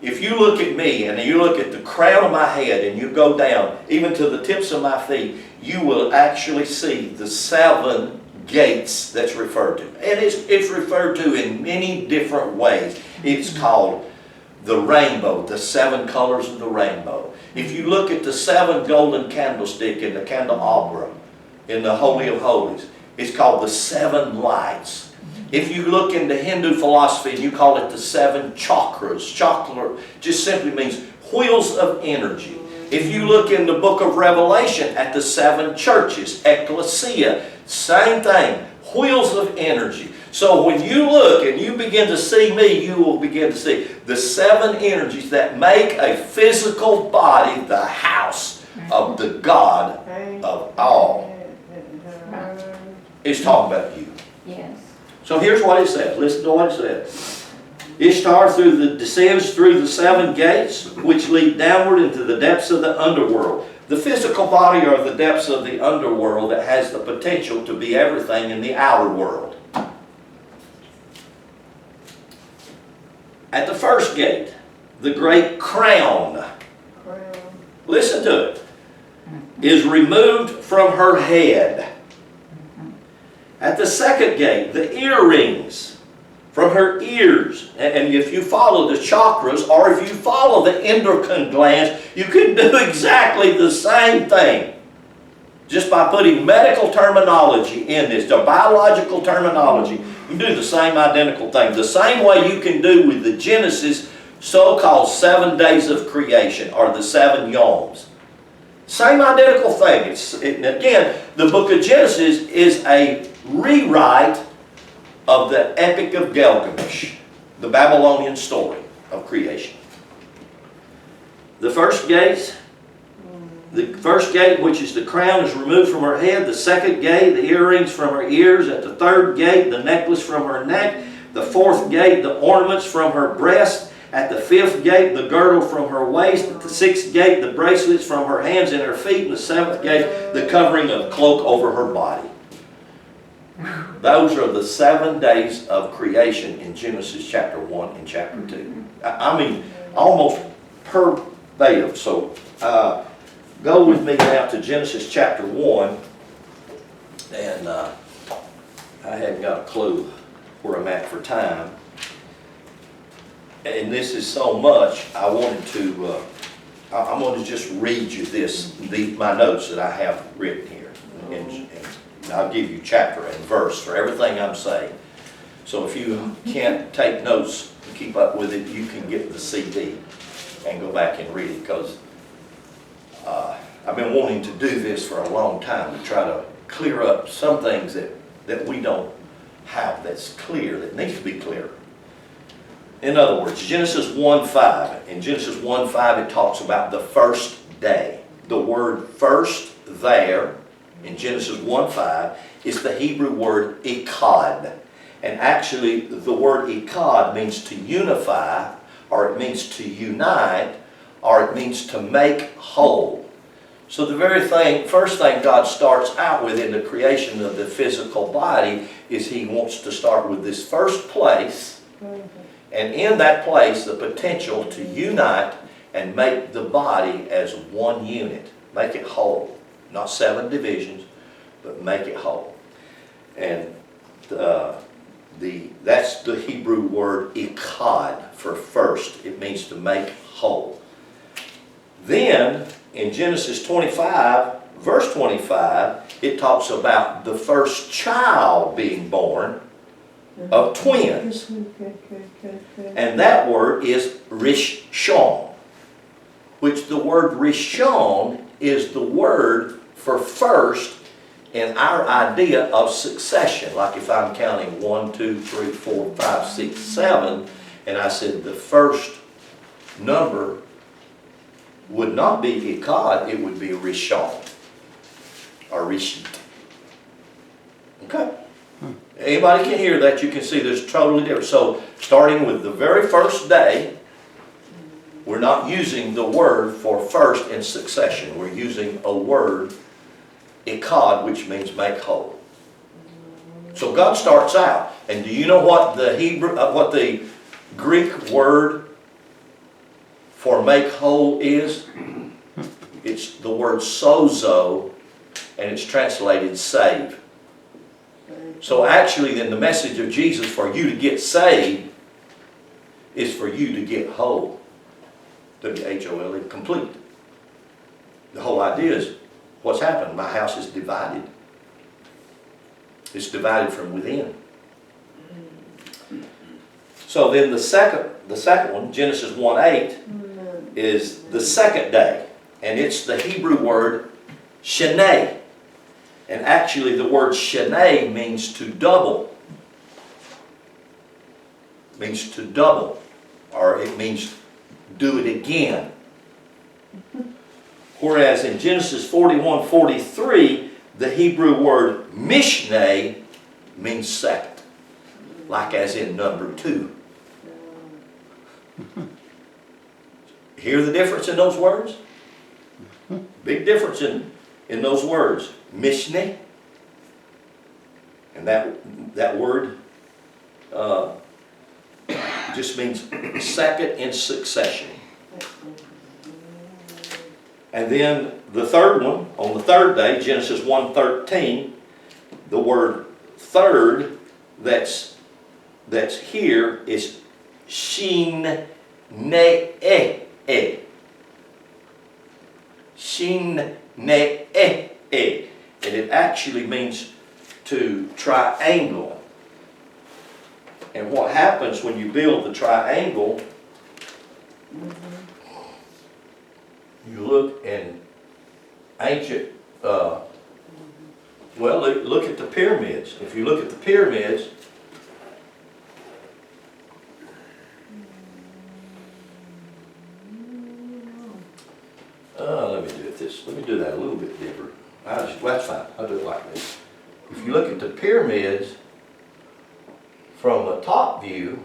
If you look at me and you look at the crown of my head and you go down even to the tips of my feet, you will actually see the 7 gates that's referred to. And it's referred to in many different ways. It's called the rainbow, the 7 colors of the rainbow. If you look at the 7 golden candlestick in the candelabra in the Holy of Holies, it's called the 7 lights. If you look into Hindu philosophy and you call it the 7 chakras, chakra just simply means wheels of energy. If you look in the book of Revelation at the 7 churches, ecclesia, same thing, wheels of energy. So when you look and you begin to see me, you will begin to see the 7 energies that make a physical body the house of the God of all. It's talking about you. Yes. So here's what it says. Listen to what it says. Ishtar descends through the 7 gates which lead downward into the depths of the underworld. The physical body are the depths of the underworld that has the potential to be everything in the outer world. At the first gate, the great crown, listen to it, is removed from her head. At the second gate, the earrings from her ears. And if you follow the chakras, or if you follow the endocrine glands, you can do exactly the same thing. Just by putting medical terminology in this, the biological terminology, you can do the same identical thing. The same way you can do with the Genesis so-called 7 days of creation, or the 7 yoms. Same identical thing. Again, the book of Genesis is a rewrite of the Epic of Gilgamesh, the Babylonian story of creation. The first gate, which is the crown, is removed from her head. The second gate, the earrings from her ears. At the third gate, the necklace from her neck. The fourth gate, the ornaments from her breast. At the fifth gate, the girdle from her waist. At the sixth gate, the bracelets from her hands and her feet. And the seventh gate, the covering of cloak over her body. Those are the 7 days of creation in Genesis chapter 1 and chapter 2. I mean, almost verbatim. So go with me now to Genesis chapter 1. And I hadn't got a clue where I'm at for time. And this is so much, I wanted to, I'm going to just read you my notes that I have written here. And I'll give you chapter and verse for everything I'm saying. So if you can't take notes and keep up with it, you can get the CD and go back and read it, because I've been wanting to do this for a long time, to try to clear up some things that we don't have that's clear, that needs to be clear. In other words, Genesis 1:5. In Genesis 1:5 it talks about the first day. The word first there in Genesis 1:5 is the Hebrew word echad. And actually the word echad means to unify, or it means to unite, or it means to make whole. So the first thing God starts out with in the creation of the physical body is He wants to start with this first place, and in that place the potential to unite and make the body as one unit. Make it whole. Not 7 divisions, but make it whole. And that's the Hebrew word echad for first. It means to make whole. Then, in Genesis 25, verse 25, it talks about the first child being born of twins. And that word is rishon, which the word rishon is the word for first in our idea of succession. Like if I'm counting 1, 2, 3, 4, 5, 6, 7, and I said the first number would not be echad, it would be rishon or rishit. Okay? Anybody can hear that, you can see there's totally different. So starting with the very first day, we're not using the word for first in succession. We're using a word, echad, which means make whole. So God starts out, and do you know what the Greek word for make whole is? It's the word sozo, and it's translated save. So actually then the message of Jesus for you to get saved is for you to get whole. W-H-O-L-E, complete. The whole idea is, what's happened? My house is divided. It's divided from within. So then the second one, Genesis 1:8, is the second day. And it's the Hebrew word sheneh. And actually the word sheneh means to double. Means to double. Or it means do it again. Whereas in Genesis 41:43, the Hebrew word mishneh means second. Like as in number 2. Hear the difference in those words? Big difference in those words. Mishneh. And that word just means second in succession. And then the third one, on the third day, Genesis 1:13, the word third that's here is shin-ne-e. Shin-ne-e. And it actually means to triangle. And what happens when you build the triangle, you look in ancient, look at the pyramids. If you look at the pyramids, let me do that a little bit deeper. That's fine, I'll do it like this. If you look at the pyramids from a top view,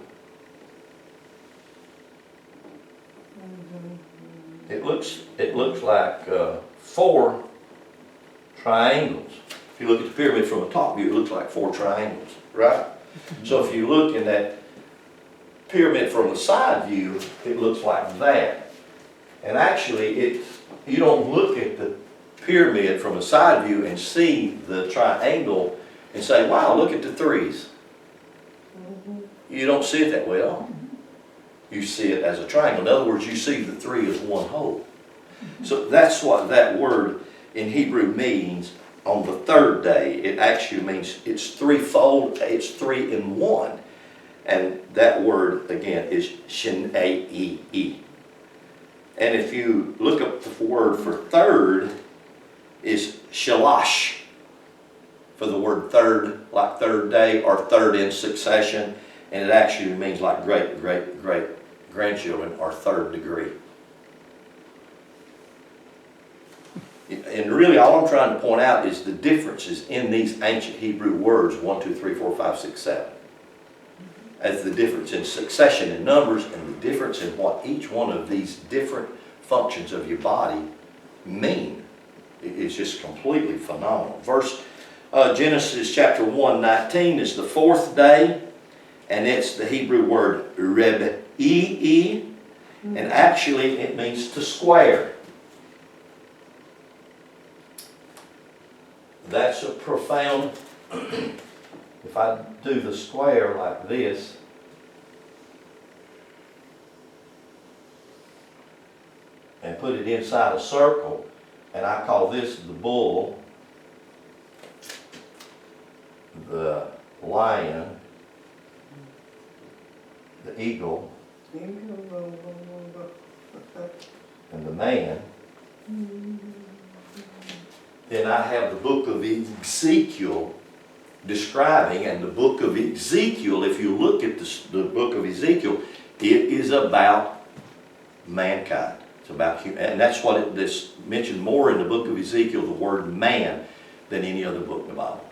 it looks like 4 triangles. If you look at the pyramid from a top view, it looks like 4 triangles, right? So if you look in that pyramid from a side view, it looks like that. And actually, you don't look at the pyramid from a side view and see the triangle and say, wow, look at the 3s. You don't see it that well. You see it as a triangle. In other words, you see the 3 as one whole. So that's what that word in Hebrew means on the third day. It actually means it's threefold, it's 3 in 1. And that word, again, is shin-a-e-e. And if you look up the word for third, is shalash. For the word third, like third day or third in succession. and it actually means like great, great, great grandchildren or third degree. And really all I'm trying to point out is the differences in these ancient Hebrew words, 1, 2, 3, 4, 5, 6, 7. As the difference in succession in numbers and the difference in what each one of these different functions of your body mean. It's just completely phenomenal. Genesis chapter 1:19 is the fourth day, and it's the Hebrew word reb-e-e, and actually it means to square. That's a profound, if I do the square like this, and put it inside a circle, and I call this the bull, the lion, the eagle, and the man, then I have the book of Ezekiel describing, and the book of Ezekiel, if you look at the book of Ezekiel, it is about mankind. It's about human, and that's what this mentioned more in the book of Ezekiel, the word man, than any other book in the Bible.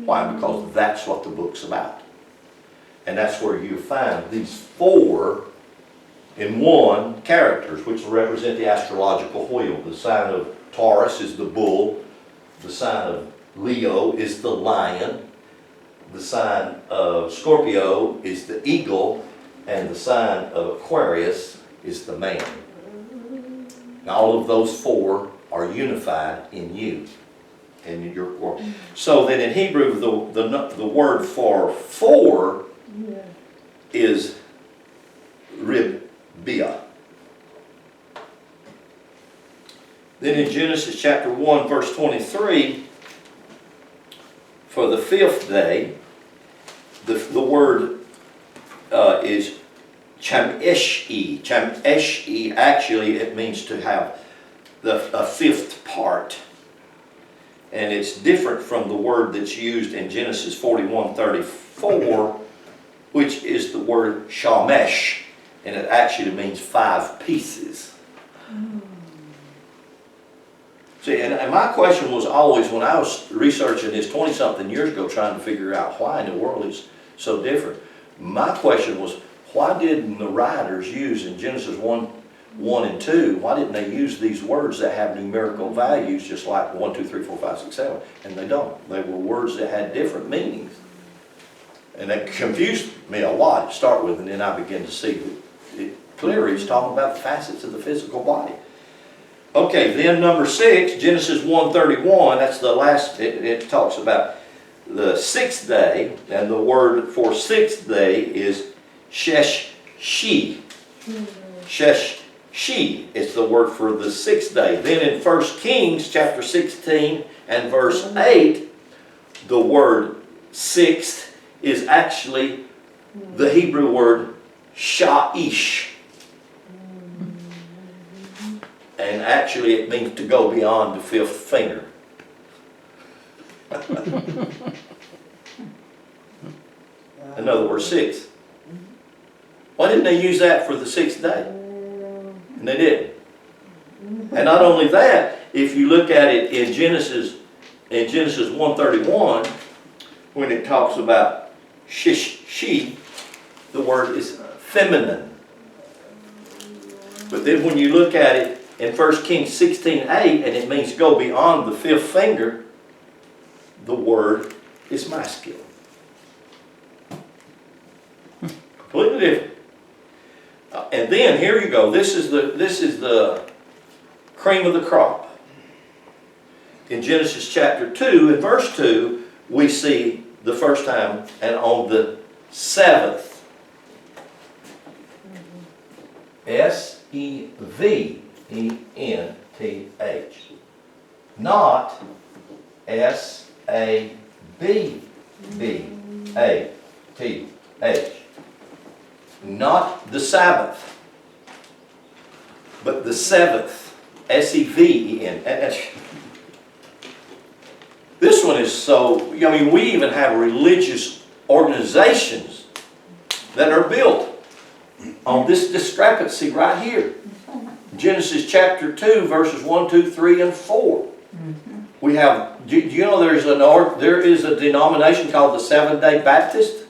Why? Because that's what the book's about. And that's where you find these 4 in 1 characters, which represent the astrological wheel. The sign of Taurus is the bull. The sign of Leo is the lion. The sign of Scorpio is the eagle. And the sign of Aquarius is the man. And all of those 4 are unified in you. And in your core. So then in Hebrew, the word for 4 is ribia. Then in Genesis chapter 1, verse 23, for the 5th day, the word is chameshi. Chameshi, actually, it means to have a 5th part. And it's different from the word that's used in Genesis 41:34, which is the word shamesh, and it actually means 5 pieces. See, and my question was always, when I was researching this 20-something years ago, trying to figure out why in the world it's so different, my question was, why didn't the writers use in Genesis 1 and 2, why didn't they use these words that have numerical values just like 1, 2, 3, 4, 5, 6, 7? And they don't. They were words that had different meanings. And that confused me a lot to start with, and then I began to see it clearly. It's talking about the facets of the physical body. Okay, then number 6, Genesis 1:31, that's the last, it talks about the 6th day, and the word for 6th day is shesh-shi. Shesh-shi is the word for the 6th day. Then in 1 Kings chapter 16 and verse 8, the word 6th is actually the Hebrew word sha'ish. And actually it means to go beyond the 5th finger. In other words, 6. Why didn't they use that for the 6th day? And they didn't. And not only that, if you look at it in Genesis 1:31, when it talks about she, the word is feminine. But then when you look at it in 1 Kings 16:8, and it means go beyond the 5th finger, the word is masculine. Completely different. And then here you go. This is the cream of the crop. In Genesis chapter 2 and verse 2, we see the first time, and on the 7th, S-E-V-E-N-T-H, not S-A-B-B-A-T-H. Not the Sabbath, but the 7th, S-E-V-E-N. This one is so, I mean, we even have religious organizations that are built on this discrepancy right here. Genesis chapter 2, verses 1, 2, 3, and 4. We have, do you know there is a denomination called the Seventh-day Baptist?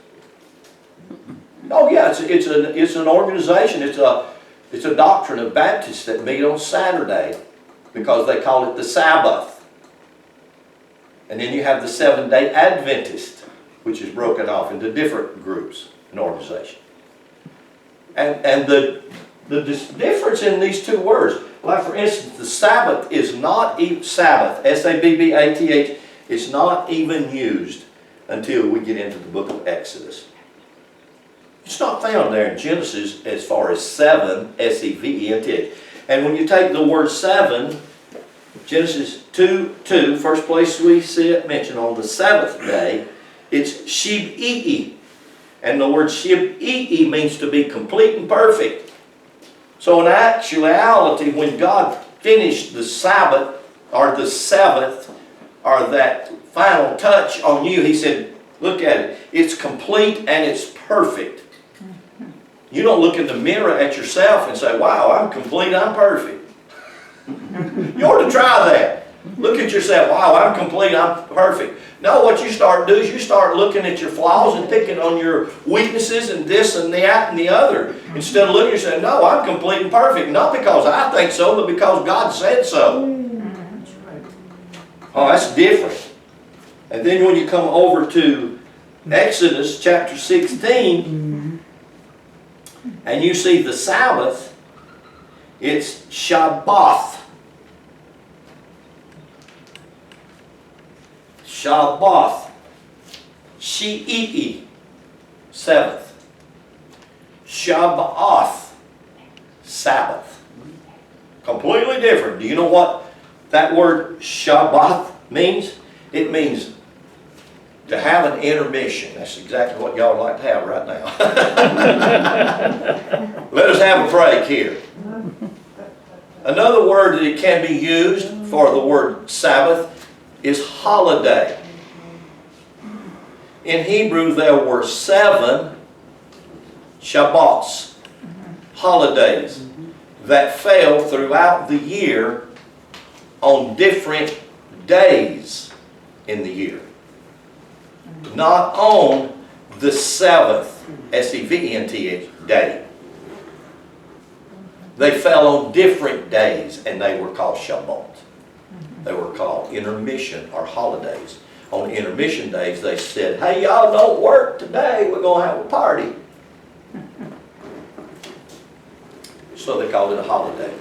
Oh yeah, it's an organization. It's a doctrine of Baptists that meet on Saturday because they call it the Sabbath. And then you have the Seventh-day Adventist, which is broken off into different groups and organizations. And the difference in these two words, like for instance, the Sabbath is not even Sabbath, S-A-B-B-A-T-H, it's not even used until we get into the book of Exodus. It's not found there in Genesis as far as seven, S-E-V-E-N-T-H. And when you take the word seven, Genesis 2:2, first place we see it mentioned on the seventh day, it's Shib-E-E. And the word Shib-E-E means to be complete and perfect. So in actuality, when God finished the Sabbath, or the seventh, or that final touch on you, He said, look at it. It's complete and it's perfect. You don't look in the mirror at yourself and say, wow, I'm complete, I'm perfect. You ought to try that. Look at yourself, wow, I'm complete, I'm perfect. No, what you start to do is you start looking at your flaws and picking on your weaknesses and this and that and the other. Instead of looking and saying, no, I'm complete and perfect. Not because I think so, but because God said so. Oh, that's different. And then when you come over to Exodus chapter 16, and you see the Sabbath, it's Shabbath. Shabbath. She-e-e. Seventh. Shabbath. Sabbath. Completely different. Do you know what that word Shabbath means? It means to have an intermission. That's exactly what y'all would like to have right now. Let us have a break here. Another word that it can be used for the word Sabbath is holiday. In Hebrew there were 7 Shabbats, holidays, that fell throughout the year on different days in the year. Not on the 7th, S-E-V-E-N-T-H, day. They fell on different days and they were called Shabbat. They were called intermission or holidays. On intermission days they said, hey, y'all don't work today, we're going to have a party. So they called it a holiday.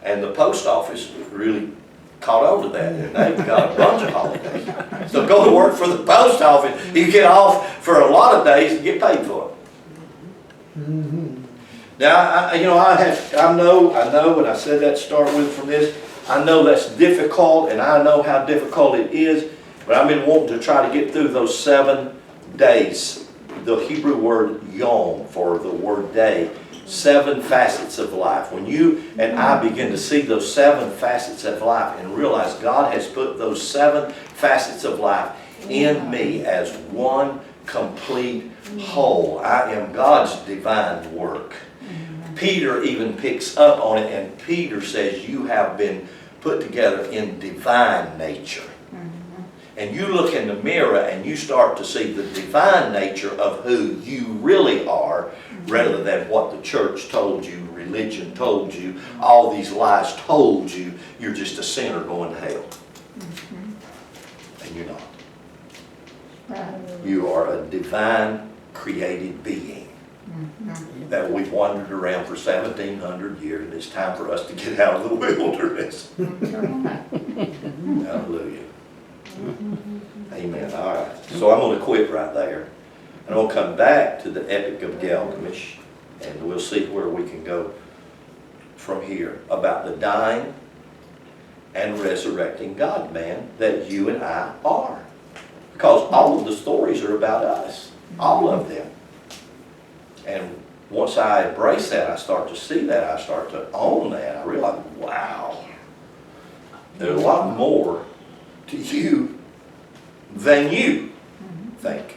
And the post office really caught on to that, and they've got a bunch of holidays. So go to work for the post office, you get off for a lot of days and get paid for it. Now, I know, and I said that to start with from this, I know that's difficult, and I know how difficult it is, but I've been wanting to try to get through those 7 days. The Hebrew word yom for the word day. 7 facets of life. When you and I begin to see those 7 facets of life and realize God has put those 7 facets of life in me as one complete whole. I am God's divine work. Peter even picks up on it, and Peter says you have been put together in divine nature. And you look in the mirror and you start to see the divine nature of who you really are, rather than what the church told you, religion told you, all these lies told you, you're just a sinner going to hell. And you're not. You are a divine created being that we've wandered around for 1,700 years, and it's time for us to get out of the wilderness. Hallelujah. Amen. All right. So I'm going to quit right there. And I'll come back to the Epic of Gilgamesh, and we'll see where we can go from here about the dying and resurrecting God-man that you and I are. Because all of the stories are about us. All of them. And once I embrace that, I start to see that, I start to own that, I realize, wow, there's a lot more to you than you think.